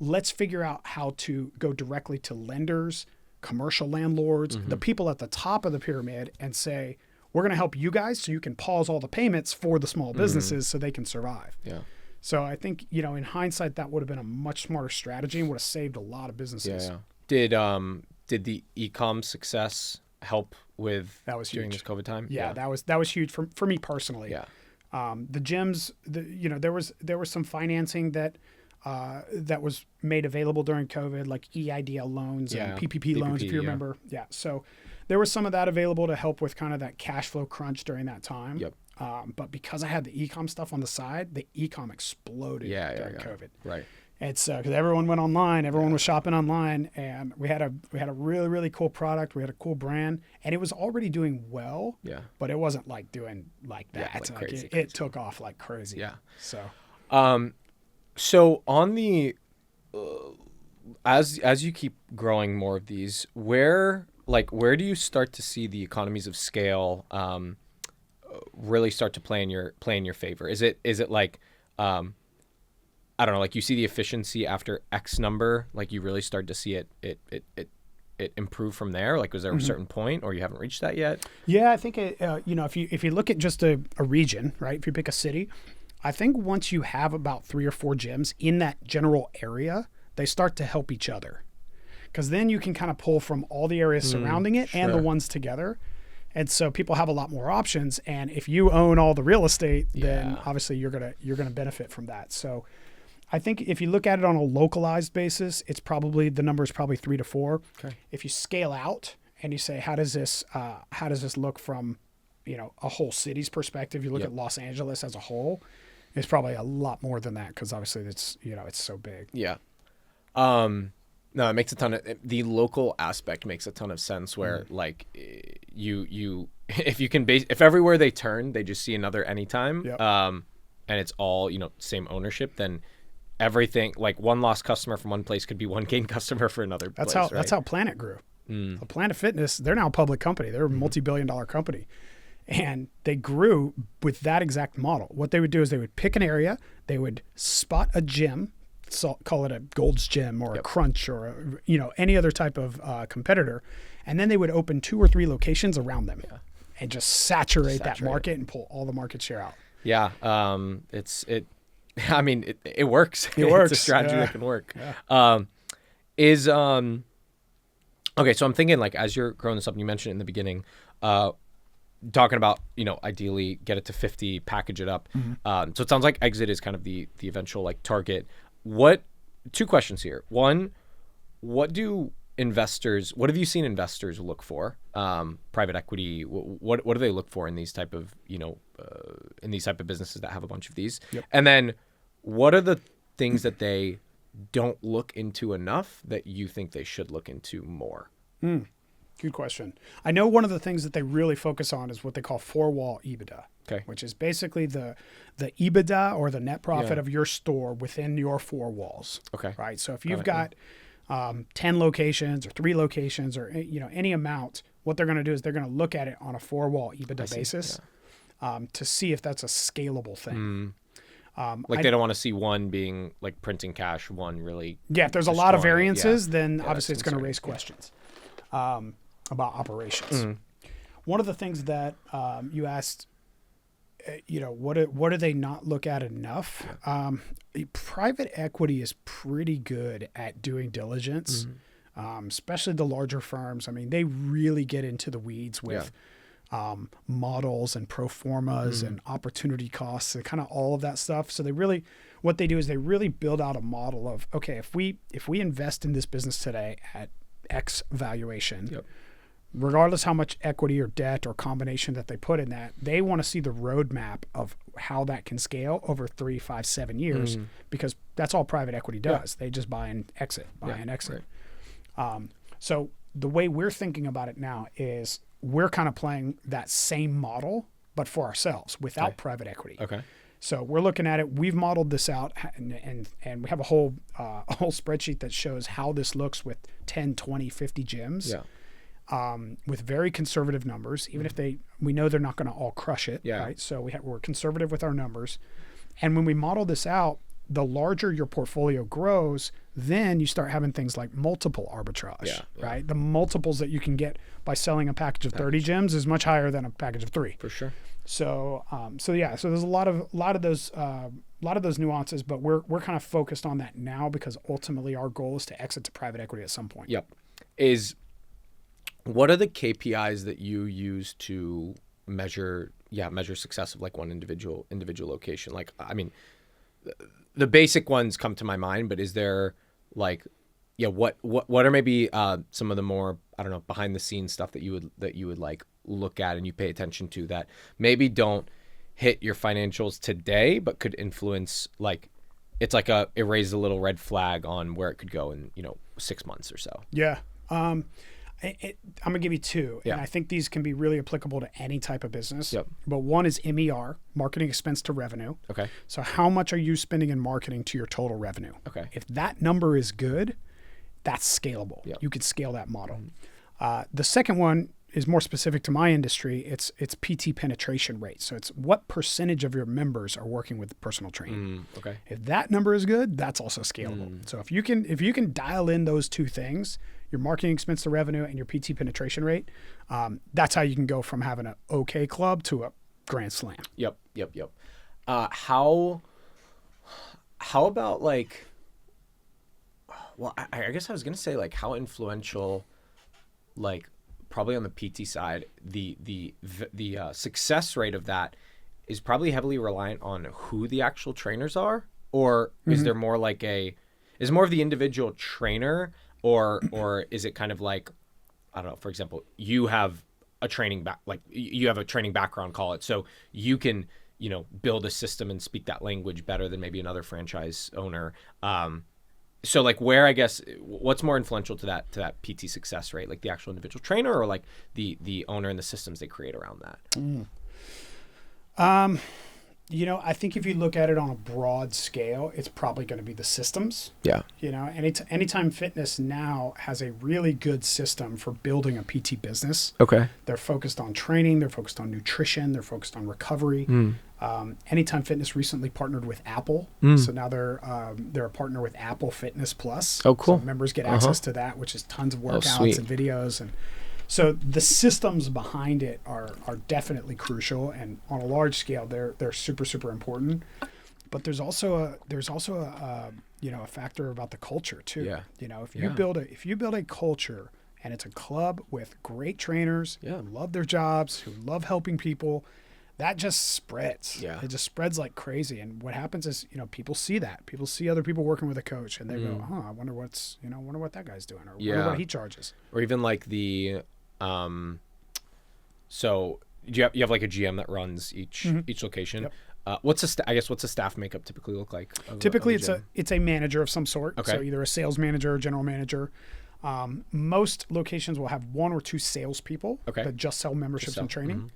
let's figure out how to go directly to lenders, commercial landlords, the people at the top of the pyramid, and say, we're going to help you guys so you can pause all the payments for the small businesses so they can survive. Yeah. So I think, in hindsight, that would have been a much smarter strategy and would have saved a lot of businesses. Yeah. Did the Ecomm success help with that was during huge. this COVID time? Yeah, that was huge for me personally. Yeah. The gyms, there was some financing that was made available during COVID, like EIDL loans and PPP loans, if you remember. Yeah. So there was some of that available to help with kind of that cash flow crunch during that time. Yep. But because I had the Ecomm stuff on the side, the Ecomm exploded during COVID. Right. It's because everyone went online, everyone was shopping online, and we had a really, really cool product. We had a cool brund, and it was already doing well. Yeah. But it wasn't like doing like that. Yeah, like crazy. It took off like crazy. Yeah. So. So on the as you keep growing more of these, where do you start to see the economies of scale really start to play in your favor? Is it like I don't know, like you see the efficiency after X number, like you really start to see it improve from there? Like, was there a certain point, or you haven't reached that yet? Yeah, I think if you look at just a region, right? If you pick a city, I think once you have about 3 or 4 gyms in that general area, they start to help each other, because then you can kind of pull from all the areas surrounding it and the ones together. And so people have a lot more options. And if you own all the real estate, then obviously you're gonna benefit from that. So I think if you look at it on a localized basis, the number is probably 3 to 4. Okay. If you scale out and you say, how does this look from, a whole city's perspective? You look at Los Angeles as a whole, it's probably a lot more than that, because obviously it's so big. Yeah. No, it makes the local aspect makes a ton of sense, where like if everywhere they turn, they just see another Anytime, and it's all, same ownership, then everything, like one lost customer from one place could be one gained customer for another place. That's how Planet grew. Planet Fitness, they're now a public company. They're a multi-billion-dollar company. And they grew with that exact model. What they would do is they would pick an area, they would spot a gym, call it a Gold's Gym or a Crunch or any other type of competitor, and then they would open 2 or 3 locations around them and just saturate that market and pull all the market share out. Yeah, I mean, it works. It works. It's a strategy that can work. Yeah. Okay, so I'm thinking, like, as you're growing this up, and you mentioned it in the beginning, talking about, ideally get it to 50, package it up. So it sounds like exit is kind of the eventual like target. 2 questions here. One, what have you seen investors look for? Private equity, what do they look for in these type of, in these type of businesses that have a bunch of these? Yep. And then what are the things that they don't look into enough that you think they should look into more? Good question. I know one of the things that they really focus on is what they call 4-wall EBITDA. Okay. Which is basically the EBITDA or the net profit of your store within your 4 walls. Okay. Right. So if you've got 10 locations or 3 locations or any amount, what they're going to do is they're going to look at it on a 4-wall EBITDA basis to see if that's a scalable thing. Like they don't want to see one being like printing cash, one really. Yeah, if there's a lot of destroying it. variances, then Yeah, obviously that's it's going to concerning. raise questions about operations. One of the things that you asked, what do they not look at enough? Private equity is pretty good at doing diligence, especially the larger firms. I mean, they really get into the weeds with models and pro formas and opportunity costs and kind of all of that stuff. So what they do is they really build out a model of, okay, if we invest in this business today at X valuation, regardless how much equity or debt or combination that they put in that, they want to see the roadmap of how that can scale over 3, 5, 7 years, because that's all private equity does. They just buy and exit. Right. So the way we're thinking about it now is we're kind of playing that same model, but for ourselves without private equity. Okay. So we're looking at it. We've modeled this out, and we have a whole spreadsheet that shows how this looks with 10, 20, 50 gyms. With very conservative numbers, even if we know they're not going to all crush it. Right. So we're conservative with our numbers. And when we model this out, the larger your portfolio grows, then you start having things like multiple arbitrage, right? The multiples that you can get by selling a package of 30 gyms is much higher than a package of 3. For sure. So there's a lot of those nuances, but we're kind of focused on that now because ultimately our goal is to exit to private equity at some point. What are the KPIs that you use to measure success of like one individual location? Like, I mean, the basic ones come to my mind, but is there like, what are maybe some of the more, I don't know, behind the scenes stuff that you would like look at and you pay attention to that maybe don't hit your financials today, but could influence, like, it's like it raises a little red flag on where it could go in 6 months or so. I'm gonna give you 2, and I think these can be really applicable to any type of business. But one is MER, marketing expense to revenue. Okay. So how much are you spending in marketing to your total revenue? Okay. If that number is good, that's scalable. You could scale that model. The second one is more specific to my industry. It's PT penetration rate. So it's what percentage of your members are working with personal training. Okay. If that number is good, that's also scalable. So if you can dial in those 2 things, your marketing expense to revenue and your PT penetration rate, that's how you can go from having an okay club to a grand slam. Yep. How about like, well, I guess I was gonna say like how influential, like probably on the PT side, the success rate of that is probably heavily reliant on who the actual trainers are, or is there more like is more of the individual trainer, or is it kind of like, I don't know, for example, you have a training background, call it, so you can build a system and speak that language better than maybe another franchise owner. So like where, I guess, what's more influential to that PT success rate, like the actual individual trainer or like the owner and the systems they create around that? I think if you look at it on a broad scale, it's probably going to be the systems. Anytime Fitness now has a really good system for building a PT business. Okay. They're focused on training. They're focused on nutrition. They're focused on recovery. Anytime Fitness recently partnered with Apple. So now they're a partner with Apple Fitness Plus. Oh, cool. So members get access to that, which is tons of workouts sweet. and videos. And so the systems behind it are definitely crucial, and on a large scale, they're super, super important. But there's also a factor about the culture too. If you build a culture and it's a club with great trainers who love their jobs, who love helping people, that just spreads. It just spreads like crazy. And what happens is, people see that. People see other people working with a coach, and they go, I wonder what that guy's doing, or wonder what he charges. Or even like the so you have like a GM that runs each location. What's a staff makeup typically look like? Typically, it's a manager of some sort. Okay. So either a sales manager or general manager. Most locations will have 1 or 2 salespeople that just sell memberships and training,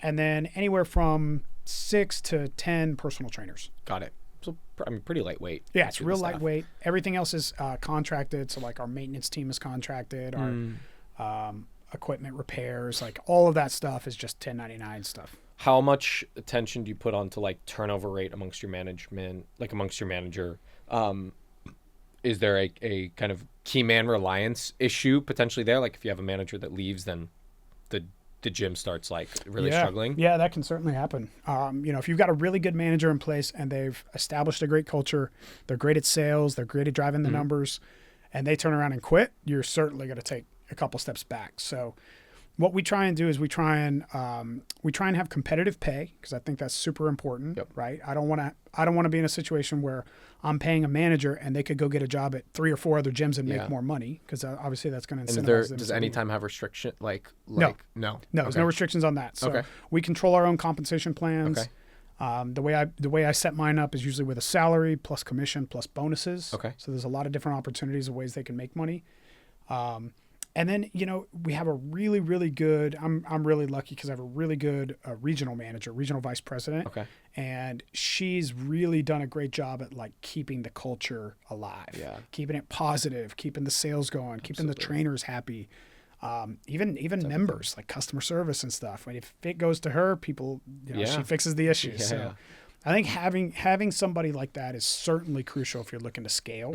and then anywhere from 6 to 10 personal trainers. Got it. So I mean, pretty lightweight. Yeah, it's real lightweight. Everything else is contracted. So like our maintenance team is contracted. Our equipment repairs, like all of that stuff is just 1099 stuff. how much attention do you put on to like turnover rate amongst your management, like amongst your manager? Is there a kind of key man reliance issue potentially there? Like if you have a manager that leaves, then the gym starts like really struggling. Yeah, that can certainly happen. If you've got a really good manager in place and they've established a great culture, they're great at sales, they're great at driving the numbers, and they turn around and quit, you're certainly going to take a couple steps back. So what we try and do is we try and have competitive pay, because I think that's super important, right? I don't want to be in a situation where I'm paying a manager and they could go get a job at 3 or 4 other gyms and make more money, because obviously that's going to incentivize them. Does Anytime have restriction? No, no, there's no restrictions on that. So we control our own compensation plans. Okay. The way I set mine up is usually with a salary plus commission plus bonuses. Okay. So there's a lot of different opportunities of ways they can make money. And then, we have a really, really good, I'm really lucky because I have a really good regional manager, regional vice president. Okay. And she's really done a great job at like keeping the culture alive, keeping it positive, keeping the sales going, keeping the trainers happy. Even members like customer service and stuff. When if it goes to her, people, she fixes the issues. So I think having somebody like that is certainly crucial if you're looking to scale.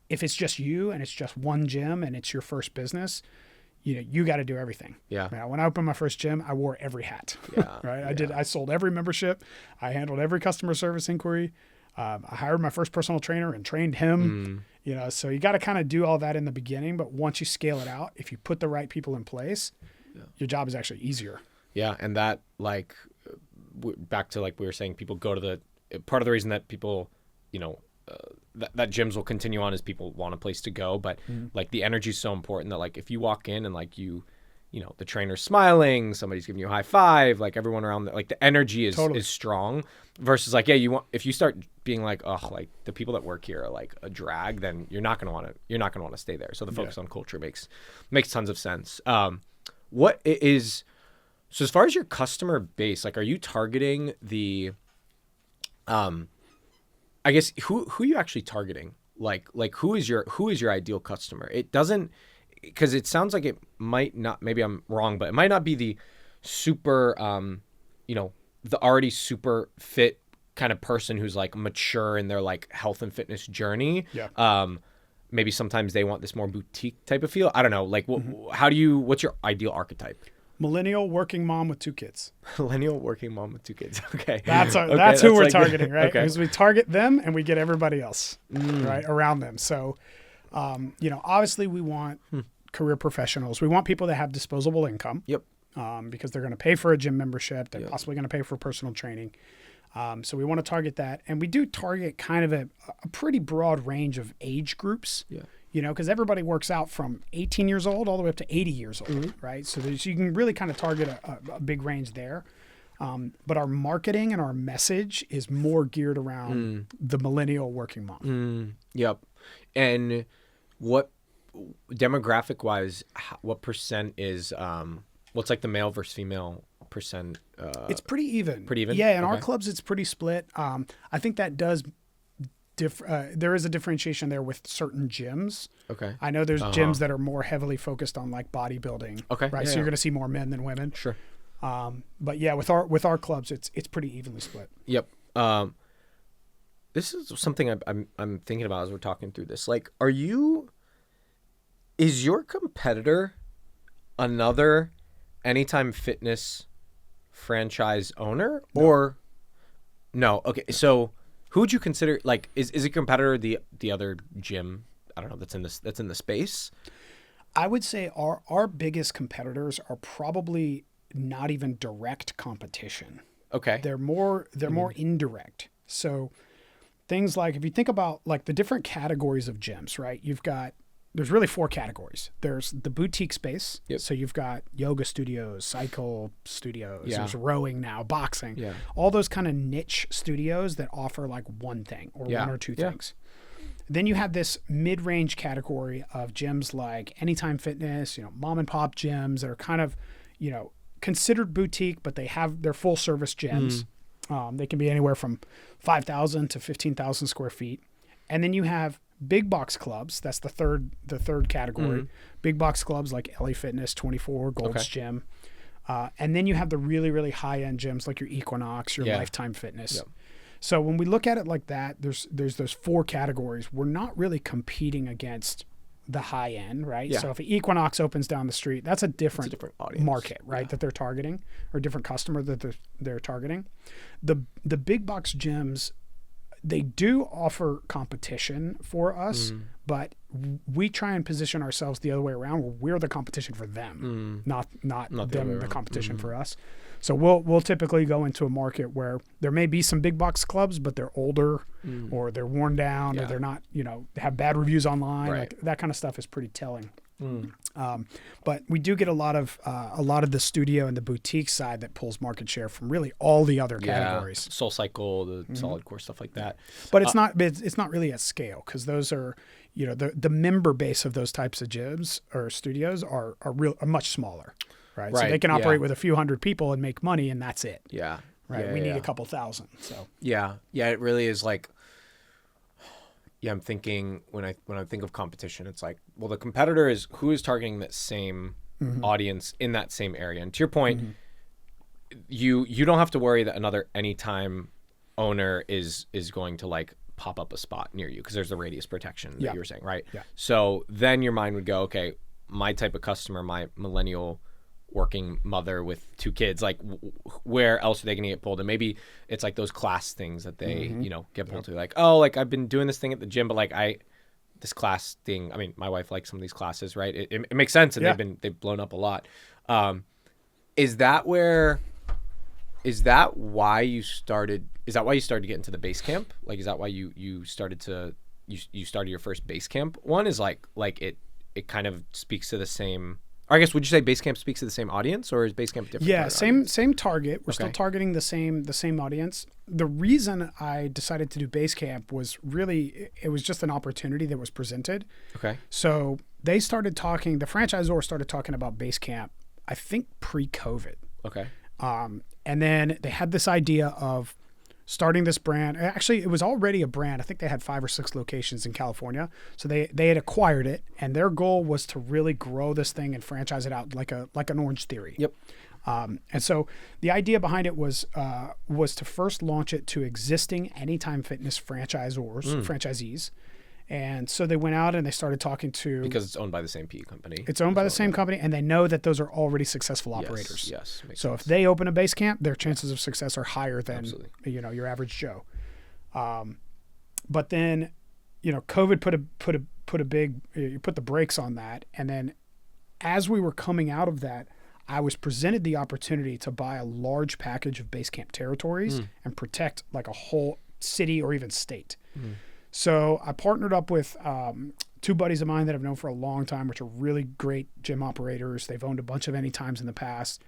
If it's just you and it's just one gym and it's your first business, you got to do everything. Yeah. When I opened my first gym, I wore every hat. Yeah. Right. I sold every membership. I handled every customer service inquiry. I hired my first personal trainer and trained him. So you got to kind of do all that in the beginning. But once you scale it out, if you put the right people in place, your job is actually easier. Yeah. And that back to like we were saying, people go to part of the reason that people, that gyms will continue on is people want a place to go, but like the energy is so important that like if you walk in and like the trainer's smiling, somebody's giving you a high five, like everyone around like the energy is strong versus like if you start being like, oh, like the people that work here are like a drag, then you're not gonna want to stay there. So the focus on culture makes tons of sense. So as far as your customer base, like are you targeting the I guess who are you actually targeting? Like who is your ideal customer? It doesn't, because it sounds like it might not, maybe I'm wrong, but it might not be the super the already super fit kind of person who's like mature in their like health and fitness journey. Yeah. Maybe sometimes they want this more boutique type of feel. I don't know. Like what's your ideal archetype? Millennial working mom with 2 kids. Millennial working mom with 2 kids. Okay. That's who we're targeting, right? Because we target them and we get everybody else right around them. So, obviously we want career professionals. We want people that have disposable income. Yep. Because they're going to pay for a gym membership. They're possibly going to pay for personal training. So we want to target that. And we do target kind of a pretty broad range of age groups. Yeah. Because everybody works out from 18 years old all the way up to 80 years old, right? So you can really kind of target a big range there. But our marketing and our message is more geared around the millennial working mom. Yep. And what demographic-wise, what percent is what's like the male versus female percent? It's pretty even. Pretty even? Yeah, in our clubs it's pretty split. I think that does there is a differentiation there with certain gyms. Okay. I know there's gyms that are more heavily focused on like bodybuilding. Okay. Right. So you're going to see more men than women. Sure. But yeah, with our clubs, it's pretty evenly split. Yep. This is something I'm thinking about as we're talking through this. Like, is your competitor another Anytime Fitness franchise owner or no? Okay. So who would you consider, like, is a competitor the other gym, I don't know, that's in the space? I would say our biggest competitors are probably not even direct competition. Okay. They're more indirect. So things like, if you think about like the different categories of gyms, right? There's really 4 categories. There's the boutique space. Yep. So you've got yoga studios, cycle studios, there's rowing now, boxing, all those kind of niche studios that offer like one thing or one or two things. Then you have this mid-range category of gyms like Anytime Fitness, mom and pop gyms that are kind of, considered boutique, but they're full service gyms. They can be anywhere from 5,000 to 15,000 square feet. And then you have big box clubs. That's the third category. Big box clubs like LA Fitness, 24, Gold's Gym. And then you have the really, really high-end gyms like your Equinox, your Lifetime Fitness. Yep. So when we look at it like that, there's those 4 categories. We're not really competing against the high end, right? Yeah. So if an Equinox opens down the street, that's a different audience. market, right? That they're targeting, or different customer that they're targeting. The big box gyms, they do offer competition for us, but we try and position ourselves the other way around, where we're the competition for them, not them the competition for us. So we'll typically go into a market where there may be some big box clubs, but they're older or they're worn down or they're not, they have bad reviews online. Right. Like that kind of stuff is pretty telling. But we do get a lot of the studio and the boutique side that pulls market share from really all the other categories. Soul Cycle, the solid core stuff like that. But it's not really at scale, because those are, the member base of those types of gyms or studios are much smaller, right? So they can operate with a few hundred people and make money, and that's it. Yeah. Right. Yeah, we need a couple thousand. So yeah, it really is like. Yeah, I'm thinking when I think of competition, it's like, well, the competitor is who is targeting that same audience in that same area. And to your point, you don't have to worry that another Anytime owner is going to like pop up a spot near you, because there's the radius protection that you were saying, right? Yeah. So then your mind would go, okay, my type of customer, my millennial working mother with 2 kids, like where else are they going to get pulled? And maybe it's like those class things that they get pulled to, like, oh, like I've been doing this thing at the gym, but like this class thing, I mean, my wife likes some of these classes, right? It makes sense, and they've blown up a lot. Is that why you started to get into the base camp? Like, is that why you started your first base camp one? Is like it kind of speaks to the same, or I guess, would you say Basecamp speaks to the same audience, or is Basecamp different? Yeah, same target. We're still targeting the same audience. The reason I decided to do Basecamp was really, it was just an opportunity that was presented. Okay. So the franchisor started talking about Basecamp, I think pre-COVID. Okay. And then they had this idea of starting this brand. Actually, it was already a brand. I think they had 5 or 6 locations in California. So they had acquired it, and their goal was to really grow this thing and franchise it out like an Orange Theory. Yep. And so the idea behind it was to first launch it to existing Anytime Fitness franchisees. And so they went out and they started talking to... Because it's owned by the same PE company. It's owned by the same company, and they know that those are already successful operators. Yes. So if they open a base camp, their chances of success are higher than your average Joe. But then, COVID put the brakes on that, and then as we were coming out of that, I was presented the opportunity to buy a large package of base camp territories and protect like a whole city or even state. So I partnered up with 2 buddies of mine that I've known for a long time, which are really great gym operators. They've owned a bunch of Anytimes in the past.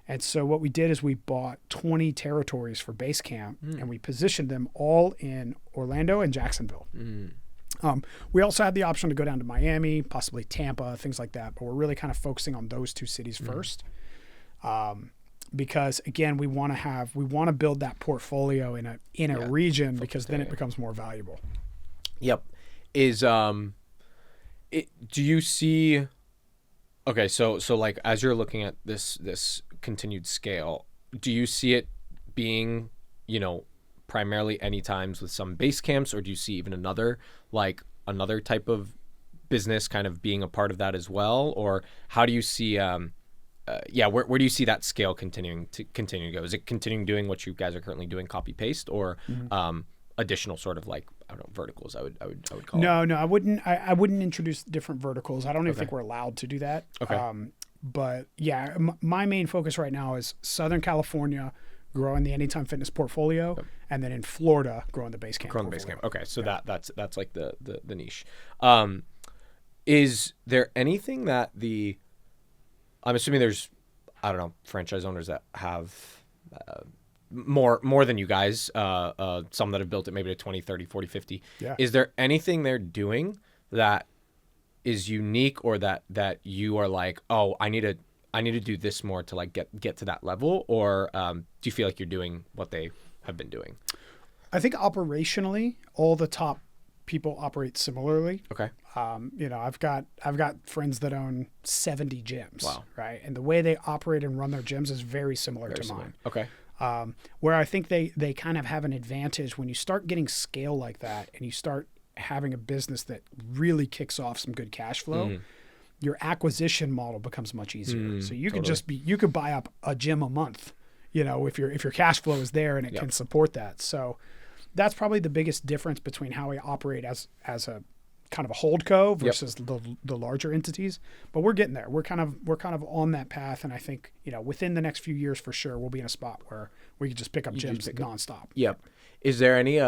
And so what we did is we bought 20 territories for base camp, and we positioned them all in Orlando and Jacksonville. We also had the option to go down to Miami, possibly Tampa, things like that. But we're really kind of focusing on those 2 cities first. Because again, we want to build that portfolio in a region, because then it becomes more valuable. Yep. Do you see, okay, so like as you're looking at this continued scale, do you see it being, primarily Anytimes with some base camps, or do you see even another type of business kind of being a part of that as well? Or how do you see, where do you see that scale continuing to go? Is it continuing doing what you guys are currently doing, copy paste, or additional sort of like, I don't know, verticals? I would call it. No, I wouldn't introduce different verticals. I don't even think we're allowed to do that. Okay. But yeah, my main focus right now is Southern California, growing the Anytime Fitness portfolio, and then in Florida, growing the base camp. Okay, so that's like the niche. Is there anything that I'm assuming there's, I don't know, franchise owners that have more than you guys, some that have built it maybe to 20, 30, 40, 50. Yeah. Is there anything they're doing that is unique, or that you are like, oh, I need to do this more to like get to that level? Or do you feel like you're doing what they have been doing? I think operationally, all the top people operate similarly. Okay. You know, I've got friends that own 70 gyms. Wow. Right, and the way they operate and run their gyms is very similar Very to similar. mine. Okay. Where I think they kind of have an advantage when you start getting scale like that, and you start having a business that really kicks off some good cash flow. Your acquisition model becomes much easier. So you could you could buy up a gym a month, you know, if your cash flow is there and it can support that. So that's probably the biggest difference between how we operate as a kind of a holdco versus the larger entities. But we're getting there. We're kind of on that path, and I think, you know, within the next few years for sure we'll be in a spot where we can just pick up gyms nonstop. Yep. Is there any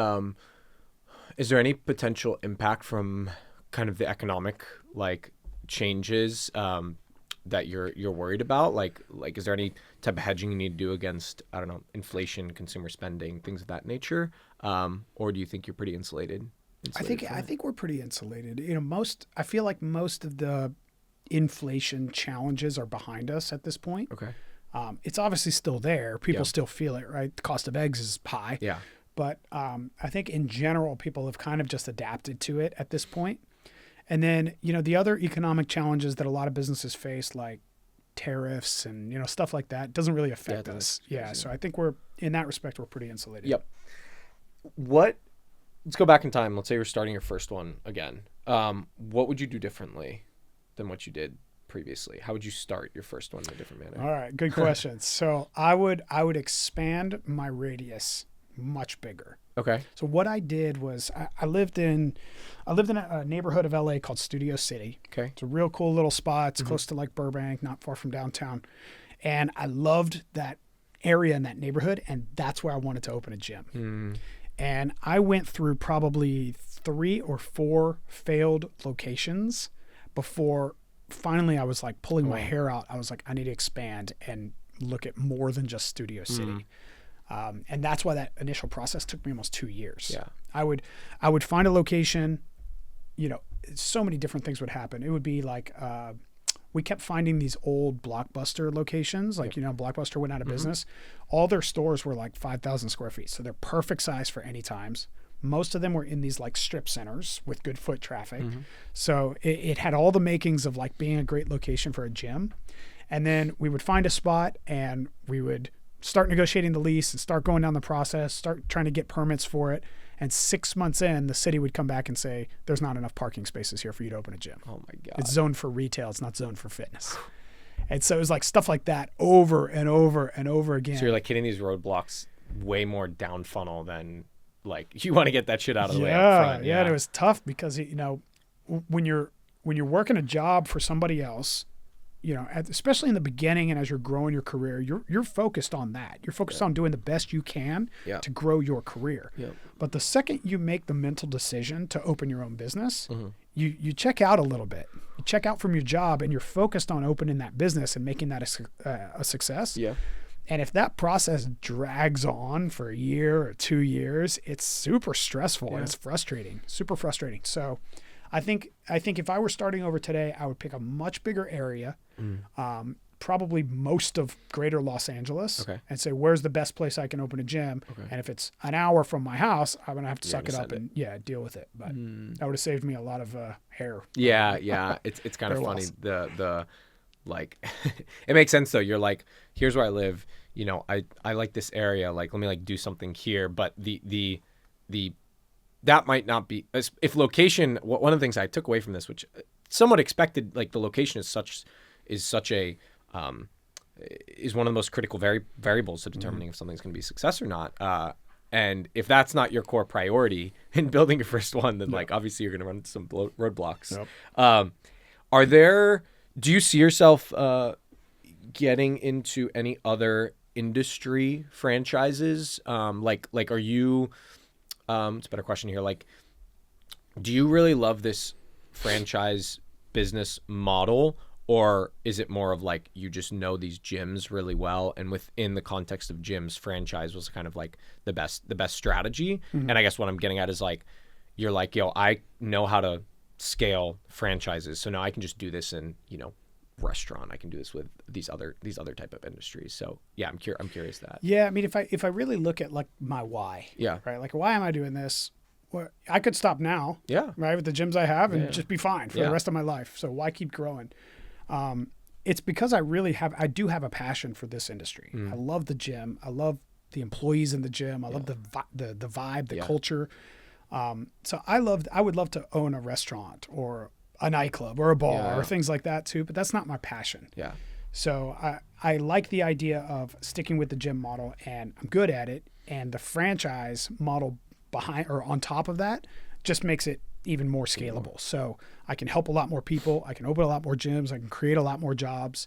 potential impact from kind of the economic like changes that you're worried about? Like is there any type of hedging you need to do against, I don't know, inflation, consumer spending, things of that nature? Or do you think you're pretty insulated? I think we're pretty insulated. You know, I feel like most of the inflation challenges are behind us at this point. Okay. It's obviously still there. People still feel it, right? The cost of eggs is high. Yeah. But I think in general, people have kind of just adapted to it at this point. And then, you know, the other economic challenges that a lot of businesses face, like tariffs and, you know, stuff like that, doesn't really affect us. Yeah. So I think in that respect, we're pretty insulated. Yep. Let's go back in time. Let's say you're starting your first one again. What would you do differently than what you did previously? How would you start your first one in a different manner? All right. Good question. So I would expand my radius much bigger. Okay. So what I did was I lived in a neighborhood of LA called Studio City. Okay. It's a real cool little spot. It's close to like Burbank, not far from downtown. And I loved that area in that neighborhood, and that's where I wanted to open a gym. And I went through probably 3 or 4 failed locations before finally I was like pulling my hair out. I was like, I need to expand and look at more than just Studio City. And that's why that initial process took me almost 2 years. Yeah. I would find a location, you know, so many different things would happen. It would be like, we kept finding these old Blockbuster locations. Like, you know, Blockbuster went out of business. All their stores were like 5,000 square feet. So they're perfect size for any times. Most of them were in these like strip centers with good foot traffic. So it had all the makings of like being a great location for a gym. And then we would find a spot and we would start negotiating the lease and start going down the process, start trying to get permits for it. And 6 months in, the city would come back and say, there's not enough parking spaces here for you to open a gym. Oh my God. It's zoned for retail. It's not zoned for fitness. And so it was like stuff like that over and over and over again. So you're like hitting these roadblocks way more down funnel than like you want to get that shit out of the way up front. Yeah. And it was tough because, you know, when you're working a job for somebody else, you know, especially in the beginning and as you're growing your career, you're focused on that. You're focused on doing the best you can to grow your career. But the second you make the mental decision to open your own business, you check out a little bit. You check out from your job and you're focused on opening that business and making that a success. Yeah. And if that process drags on for a year or 2 years, it's super stressful and it's frustrating, super frustrating. So I think if I were starting over today, I would pick a much bigger area, probably most of greater Los Angeles, and say, where's the best place I can open a gym? And if it's an hour from my house, I'm going to have to suck it up and deal with it. But that would have saved me a lot of hair. Yeah. It's kind of funny. The like, it makes sense though. You're like, here's where I live. You know, I like this area. Like, let me like do something here. But the that might not be, if location, one of the things I took away from this, which somewhat expected, like the location is such a is one of the most critical variables to determining if something's going to be a success or not. And if that's not your core priority in building your first one, then like obviously you're going to run into some roadblocks. Do you see yourself getting into any other industry franchises? Like are you? It's a better question here. Like, do you really love this franchise business model, or is it more of like you just know these gyms really well, and within the context of gyms, franchise was kind of like the best strategy? And I guess what I'm getting at is like, you're like, yo, I know how to scale franchises, so now I can just do this in, you know, restaurant. I can do this with these other type of industries. So yeah, I'm curious that. Yeah, I mean, if I really look at like my why, right? Like, why am I doing this? well, I could stop now, Yeah. right, with the gyms I have and Yeah. just be fine for Yeah. the rest of my life. So why keep growing? It's because I do have a passion for this industry. I love the gym. I love the employees in the gym. I love the vibe, the culture. So I would love to own a restaurant or a nightclub or a bar or things like that too, but that's not my passion. Yeah. So I like the idea of sticking with the gym model, and I'm good at it. And the franchise model behind or on top of that just makes it even more scalable. So I can help a lot more people. I can open a lot more gyms. I can create a lot more jobs.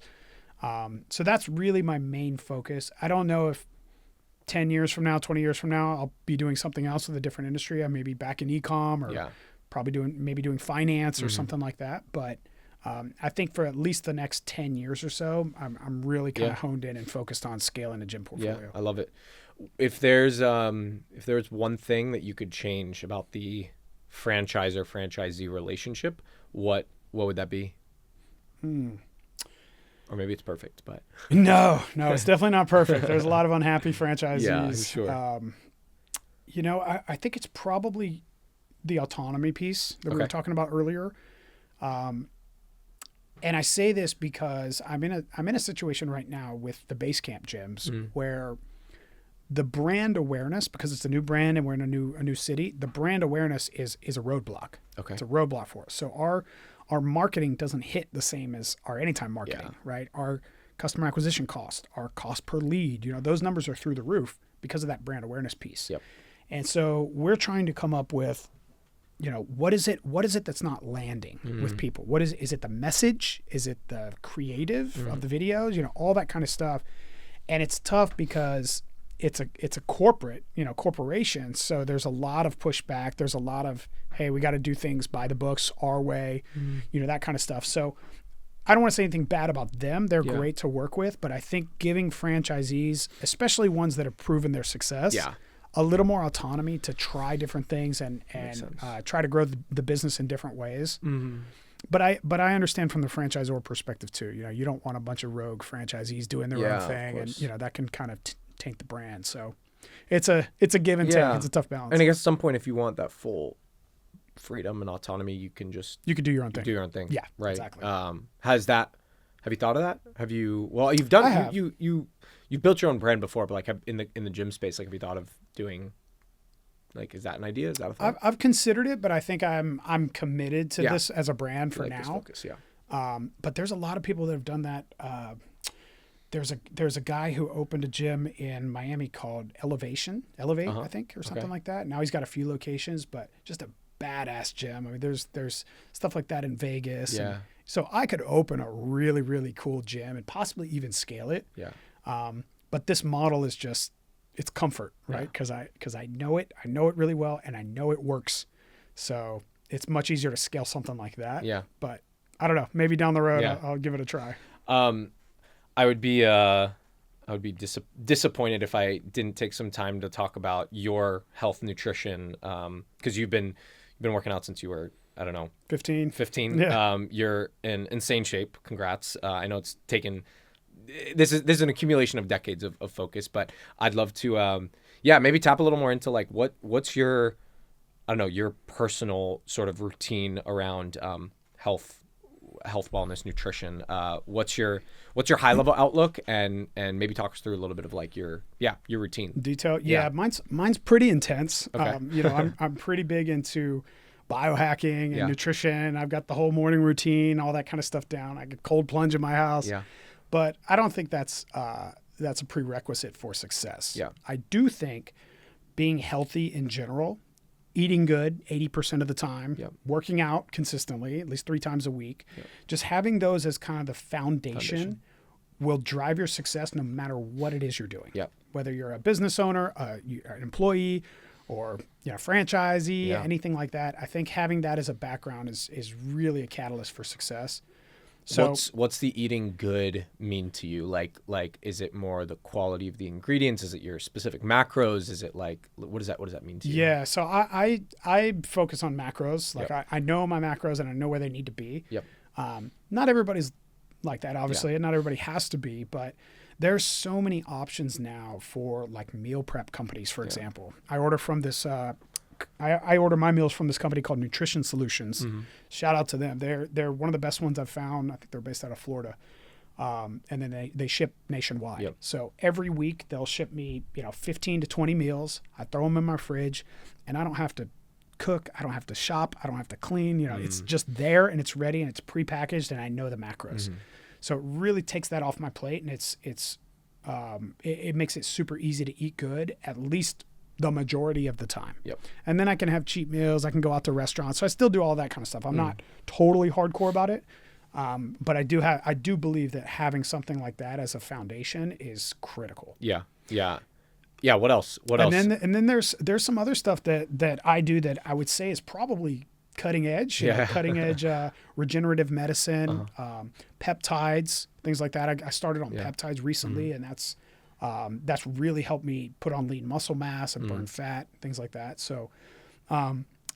So that's really my main focus. I don't know if 10 years from now, 20 years from now, I'll be doing something else with a different industry. I may be back in Ecomm or probably doing finance or something like that. But I think for at least the next 10 years or so, I'm really kind of honed in and focused on scaling a gym portfolio. Yeah, I love it. If there's one thing that you could change about the franchisee relationship, what would that be? Or maybe it's perfect, but no, it's definitely not perfect. There's a lot of unhappy franchisees. Yeah, sure. I think it's probably the autonomy piece that we were talking about earlier. And I say this because I'm in a situation right now with the base camp gyms where the brand awareness, because it's a new brand and we're in a new city, the brand awareness is a roadblock. Okay. It's a roadblock for us. So our marketing doesn't hit the same as our anytime marketing, right? Our customer acquisition cost, our cost per lead, those numbers are through the roof because of that brand awareness piece. Yep. And so we're trying to come up with, what is it that's not landing with people? Is it the message? Is it the creative of the videos? All that kind of stuff. And it's tough because it's a corporate, corporation. So there's a lot of pushback. There's a lot of, hey, we got to do things by the books our way, that kind of stuff. So I don't want to say anything bad about them. They're great to work with, but I think giving franchisees, especially ones that have proven their success, a little more autonomy to try different things and try to grow the business in different ways. But I understand from the franchisor perspective too. You don't want a bunch of rogue franchisees doing their own thing, and that can kind of taint the brand. So it's a give and take. It's a tough balance. And I guess at some point, if you want that full freedom and autonomy, you can do your own thing. Yeah, right. Exactly. Have you thought of that? Have you? Well, you've done. You built your own brand before, but like in the gym space, like have you thought of doing? Like, is that an idea? Is that a thought? I've considered it, but I think I'm committed to this as a brand for now. This focus, but there's a lot of people that have done that. There's a guy who opened a gym in Miami called Elevate, I think, or something like that. Now he's got a few locations, but just a badass gym. I mean, there's stuff like that in Vegas. Yeah. And so I could open a really, really cool gym and possibly even scale it. Yeah. But this model is just, it's comfort, right? Because I know it really well, and I know it works. So it's much easier to scale something like that. Yeah. But I don't know. Maybe down the road, I'll give it a try. I would be disappointed if I didn't take some time to talk about your health nutrition, because you've been working out since you were, I don't know, 15. Yeah. You're in insane shape. Congrats. I know it's taken. This is an accumulation of decades of focus, but I'd love to maybe tap a little more into like what's your, I don't know, your personal sort of routine around health, wellness, nutrition. What's your high level outlook, and maybe talk us through a little bit of like your routine. Detail. Yeah. Mine's pretty intense. Okay. I'm pretty big into biohacking and nutrition. I've got the whole morning routine, all that kind of stuff down. I get cold plunge in my house. Yeah. But I don't think that's a prerequisite for success. Yeah. I do think being healthy in general, eating good 80% of the time, working out consistently, at least 3 times a week, just having those as kind of the foundation will drive your success no matter what it is you're doing. Yeah. Whether you're a business owner, you're an employee, or franchisee, anything like that. I think having that as a background is really a catalyst for success. So what's the eating good mean to you? Like is it more the quality of the ingredients? Is it your specific macros? Is it like what does that mean to you? Yeah, so I focus on macros. Like I know my macros and I know where they need to be. Yep. Not everybody's like that, obviously, and not everybody has to be, but there's so many options now for like meal prep companies, for example. I order from this I order my meals from this company called Nutrition Solutions. Shout out to them. They're one of the best ones I've found. I think they're based out of Florida. And then they ship nationwide. Yep. So every week they'll ship me, 15 to 20 meals. I throw them in my fridge, and I don't have to cook. I don't have to shop. I don't have to clean. It's just there and it's ready and it's prepackaged and I know the macros. So it really takes that off my plate, and it makes it super easy to eat good, at least the majority of the time. Yep. And then I can have cheap meals. I can go out to restaurants. So I still do all that kind of stuff. I'm not totally hardcore about it. But I do believe that having something like that as a foundation is critical. Yeah. What else? And then there's some other stuff that I do that I would say is probably cutting edge. Cutting edge regenerative medicine, peptides, things like that. I started on peptides recently, and that's really helped me put on lean muscle mass and burn fat, things like that. So.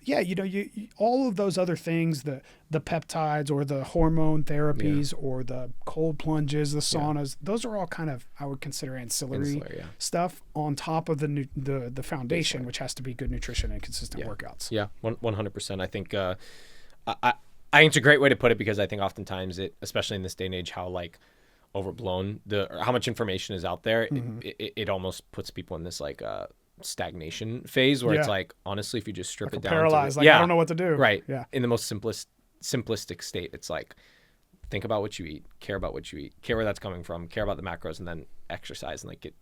You all of those other things, the peptides or the hormone therapies or the cold plunges, the saunas, those are all kind of, I would consider ancillary stuff on top of the foundation, which has to be good nutrition and consistent workouts. Yeah, 100%. I think I think it's a great way to put it, because I think oftentimes especially in this day and age, how like overblown how much information is out there, it almost puts people in this like stagnation phase where it's like, honestly, if you just strip it down, paralyzed, I don't know what to do. Right. Yeah. In the most simplistic state, it's like, think about what you eat, care about what you eat, care where that's coming from, care about the macros, and then exercise and like get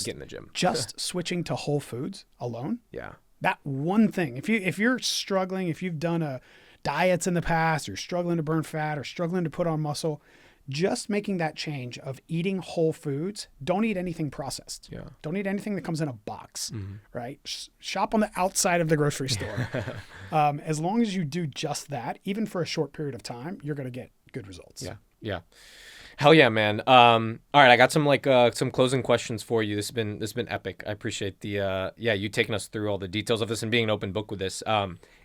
in the gym. Just switching to whole foods alone. Yeah. That one thing. If you're struggling, if you've done diets in the past, you're struggling to burn fat or struggling to put on muscle, just making that change of eating whole foods. Don't eat anything processed. Yeah. Don't eat anything that comes in a box, right? Shop on the outside of the grocery store. As long as you do just that, even for a short period of time, you're going to get good results. Yeah. Hell yeah, man. All right, I got some closing questions for you. This has been epic. I appreciate you taking us through all the details of this and being an open book with this.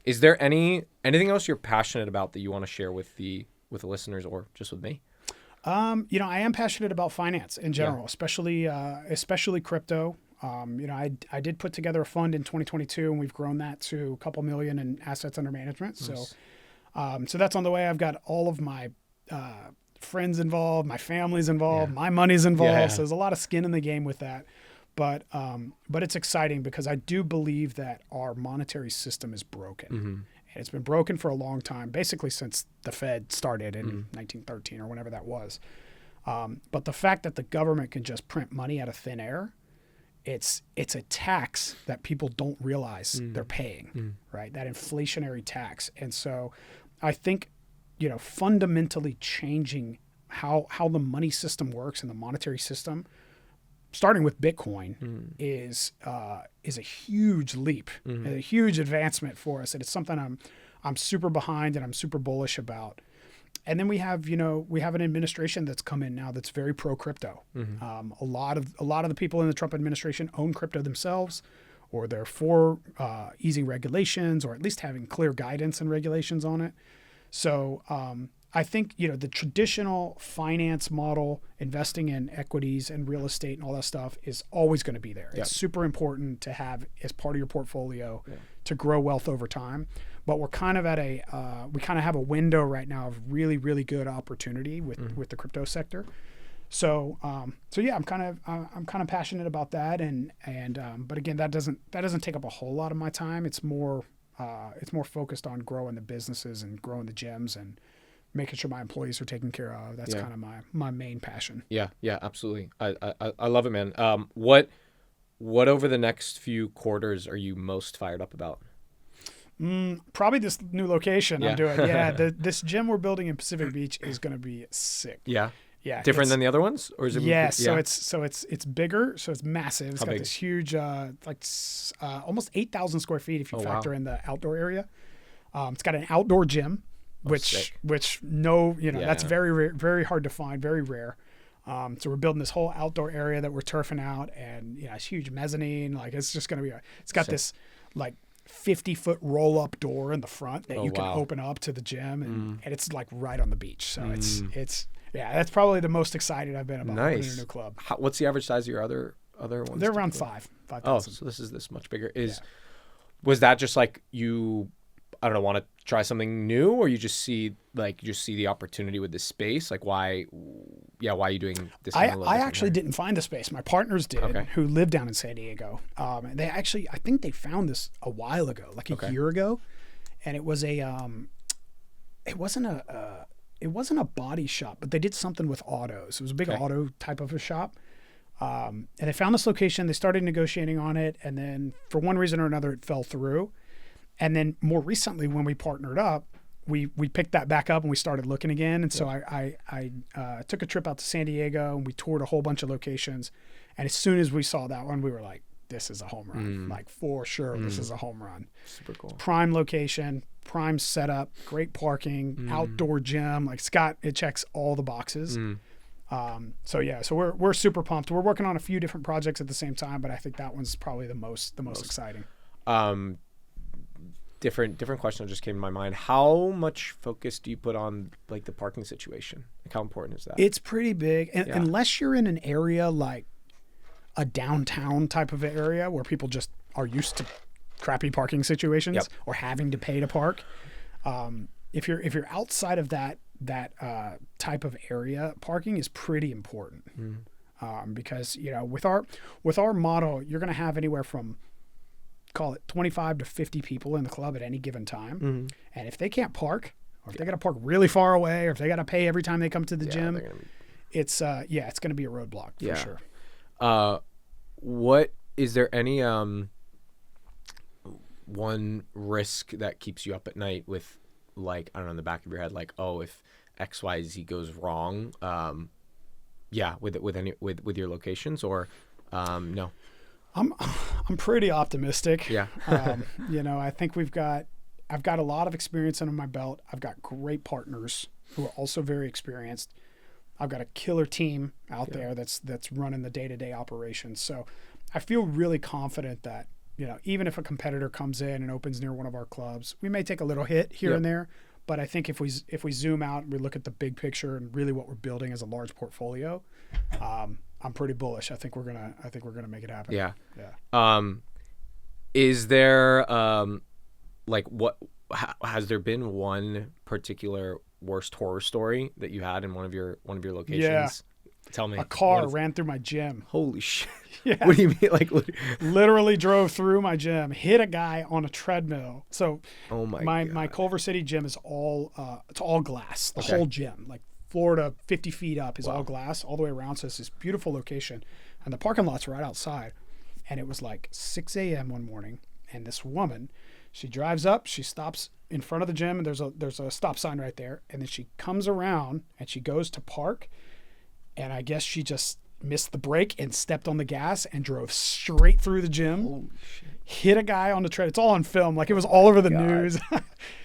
Is there anything else you're passionate about that you want to share with the listeners, or just with me? I am passionate about finance in general, especially crypto. I did put together a fund in 2022, and we've grown that to a couple million in assets under management. Nice. So that's on the way. I've got all of my friends involved, my family's involved, my money's involved. So there's a lot of skin in the game with that. But it's exciting because I do believe that our monetary system is broken. And it's been broken for a long time, basically since the Fed started in 1913 or whenever that was. But the fact that the government can just print money out of thin air, it's a tax that people don't realize they're paying, right? That inflationary tax. And so I think, fundamentally changing how the money system works and the monetary system, starting with Bitcoin, is a huge leap, and a huge advancement for us, and it's something I'm super behind and I'm super bullish about. And then we have an administration that's come in now that's very pro crypto. A lot of the people in the Trump administration own crypto themselves, or they're for easing regulations, or at least having clear guidance and regulations on it. So I think, the traditional finance model, investing in equities and real estate and all that stuff, is always going to be there. It's super important to have as part of your portfolio to grow wealth over time. But we're kind of we kind of have a window right now of really, really good opportunity with the crypto sector. So yeah, I'm kind of passionate about that. But again, that doesn't take up a whole lot of my time. It's more focused on growing the businesses and growing the gyms and making sure my employees are taken care of. That's kind of my main passion. Yeah, absolutely. I love it, man. What over the next few quarters are you most fired up about? Probably this new location I'm doing. Yeah, this gym we're building in Pacific Beach is going to be sick. Yeah. Different than the other ones, or is it? Yeah, so it's bigger, so it's massive. It's got this huge, almost 8,000 square feet if you factor in the outdoor area. It's got an outdoor gym, which that's very very hard to find, very rare. So we're building this whole outdoor area that we're turfing out, and it's huge mezzanine. Like, it's just gonna be it's got this like 50-foot roll-up door in the front that you can open up to the gym, and it's like right on the beach. So it's that's probably the most excited I've been about opening a new club. What's the average size of your other ones? They're around 5,000. Oh, so this is much bigger. Was that just like you, I don't know, want to try something new, or you just see the opportunity with this space? Like why are you doing this? I actually didn't find the space. My partners did, Okay. who live down in San Diego. They actually, I think they found this a while ago, like a year ago, and it was it wasn't a body shop, but they did something with autos. It was a big auto type of a shop. And they found this location. They started negotiating on it, and then for one reason or another, it fell through. And then more recently, when we partnered up, we picked that back up and we started looking again. And so I took a trip out to San Diego and we toured a whole bunch of locations. And as soon as we saw that one, we were like, this is a home run. Like for sure, this is a home run. Super cool. Prime location, prime setup, great parking, outdoor gym. Like Scott, it checks all the boxes. So we're super pumped. We're working on a few different projects at the same time, but I think that one's probably the most exciting. Different question that just came to my mind. How much focus do you put on like the parking situation? Like how important is that? It's pretty big. And unless you're in an area like a downtown type of area where people just are used to crappy parking situations or having to pay to park. If you're outside of that type of area, parking is pretty important. Because, with our model, you're going to have anywhere from, call it 25 to 50 people in the club at any given time. And if they can't park, or if they got to park really far away, or if they got to pay every time they come to the gym, it's going to be a roadblock for sure. What is there any one risk that keeps you up at night with, like, I don't know, in the back of your head, like, oh, if XYZ goes wrong, with your locations, or no? I'm pretty optimistic. Yeah. I think I've got a lot of experience under my belt. I've got great partners who are also very experienced. I've got a killer team out there that's running the day-to-day operations. So I feel really confident that, even if a competitor comes in and opens near one of our clubs, we may take a little hit here and there, but I think if we zoom out and we look at the big picture and really what we're building as a large portfolio, I'm pretty bullish. I think we're gonna make it happen. Yeah. Yeah. Is there has there been one particular worst horror story that you had in one of your locations? Yeah. Tell me. A car ran through my gym. Holy shit. Yeah. What do you mean? Like, literally drove through my gym, hit a guy on a treadmill. So oh my Culver City gym is all it's all glass. The whole gym, like floor to 50 feet up, is all glass all the way around. So it's this beautiful location, and the parking lot's right outside. And it was like 6 a.m. one morning, and this woman, she drives up, she stops in front of the gym, and there's a stop sign right there, and then she comes around and she goes to park, and I guess she just missed the brake and stepped on the gas and drove straight through the gym. Holy shit. Hit a guy on the treadmill. It's all on film. Like, it was all over the news.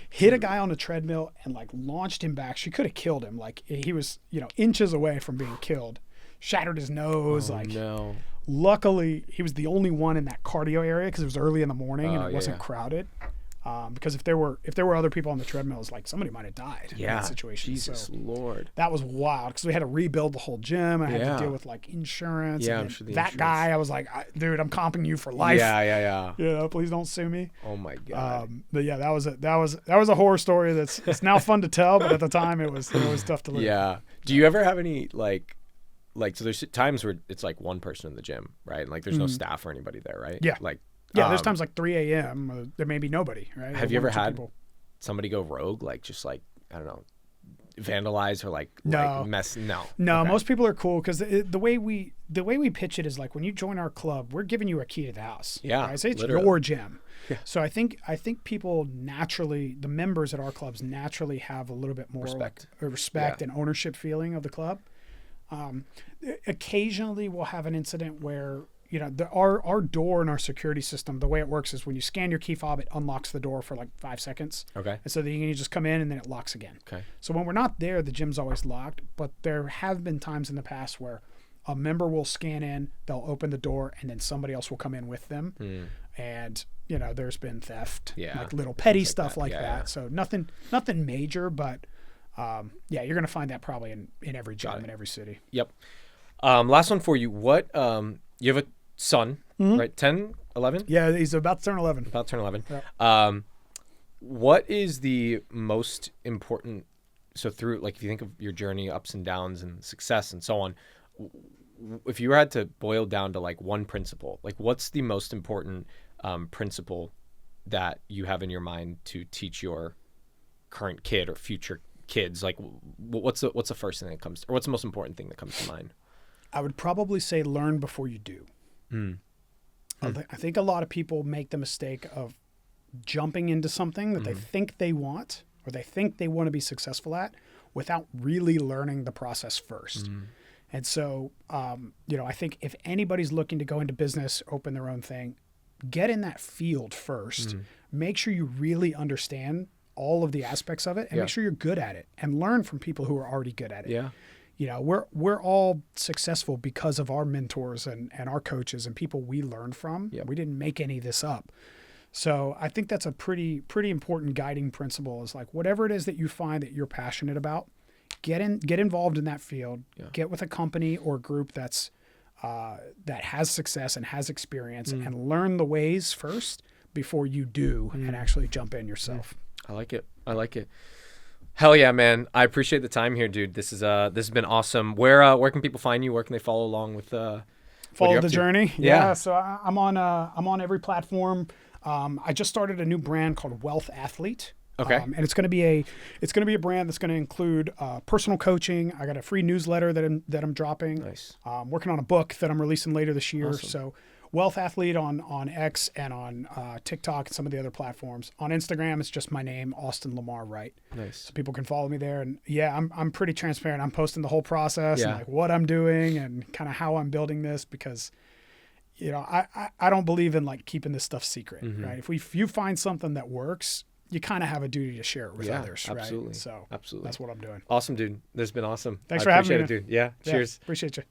Hit a guy on the treadmill and like launched him back. She could have killed him. Like, he was, inches away from being killed. Shattered his nose. No. Luckily, he was the only one in that cardio area because it was early in the morning and it wasn't crowded. Because if there were other people on the treadmills, like, somebody might have died in that situation. Jesus Lord. That was wild because we had to rebuild the whole gym. I had to deal with like insurance. Yeah, and I'm sure the that insurance. guy, I was like, dude, I'm comping you for life. Yeah. Please don't sue me. Oh my God. But yeah, that was a horror story. It's now fun to tell, but at the time it was tough to live. Yeah. Do you ever have any like so there's times where it's like one person in the gym, right? And like there's no staff or anybody there, right? Yeah. Like there's times like 3 a.m. There may be nobody, right? Have you ever had people. somebody go rogue, like just like, I don't know, vandalize or like mess? No. Okay. Most people are cool because the way we pitch it is like, when you join our club, we're giving you a key to the house. Yeah, right? So it's literally. your gym. Yeah. So I think people naturally, the members at our clubs naturally have a little bit more respect and ownership feeling of the club. Occasionally we'll have an incident where, our door and our security system, the way it works is when you scan your key fob, it unlocks the door for like 5 seconds. Okay. And so then you just come in and then it locks again. Okay. So when we're not there, the gym's always locked, but there have been times in the past where a member will scan in, they'll open the door, and then somebody else will come in with them. And, there's been theft, like little petty stuff like that. Yeah. So nothing major, but you're going to find that probably in every gym in every city. Yep. Last one for you. What, you have son, right? 10, 11? Yeah, he's about to turn 11. About to turn 11. Yeah. What is the most important, so through, like, if you think of your journey, ups and downs and success and so on, if you had to boil down to like one principle, like what's the most important principle that you have in your mind to teach your current kid or future kids? Like what's the first thing that comes, or what's the most important thing that comes to mind? I would probably say learn before you do. I think a lot of people make the mistake of jumping into something that they think they want, or they think they want to be successful at, without really learning the process first. And so, I think if anybody's looking to go into business, open their own thing, get in that field first. Make sure you really understand all of the aspects of it, and make sure you're good at it, and learn from people who are already good at it. Yeah. We're all successful because of our mentors and our coaches and people we learned from. We didn't make any of this up. So I think that's a pretty important guiding principle, is like whatever it is that you find that you're passionate about, get involved in that field, get with a company or group that has success and has experience, and learn the ways first before you do and actually jump in yourself. I like it. Hell yeah, man. I appreciate the time here, dude. This has been awesome. Where can people find you? Where can they follow along with follow the journey? Yeah. So I'm on every platform. I just started a new brand called Wealth Athlete. Okay. And it's going to be a brand that's going to include personal coaching. I got a free newsletter that I'm dropping. Nice. Working on a book that I'm releasing later this year. Awesome. So Wealth Athlete on X and on TikTok and some of the other platforms. On Instagram, it's just my name, Austin Lamar Wright. Nice. So people can follow me there. And yeah, I'm pretty transparent. I'm posting the whole process and like what I'm doing and kind of how I'm building this, because I don't believe in like keeping this stuff secret, right? If you find something that works, you kind of have a duty to share it with others, absolutely. right? So absolutely, that's what I'm doing. Awesome, dude. This has been awesome. Thanks for having me. Appreciate it, dude. Yeah. Cheers. Appreciate you.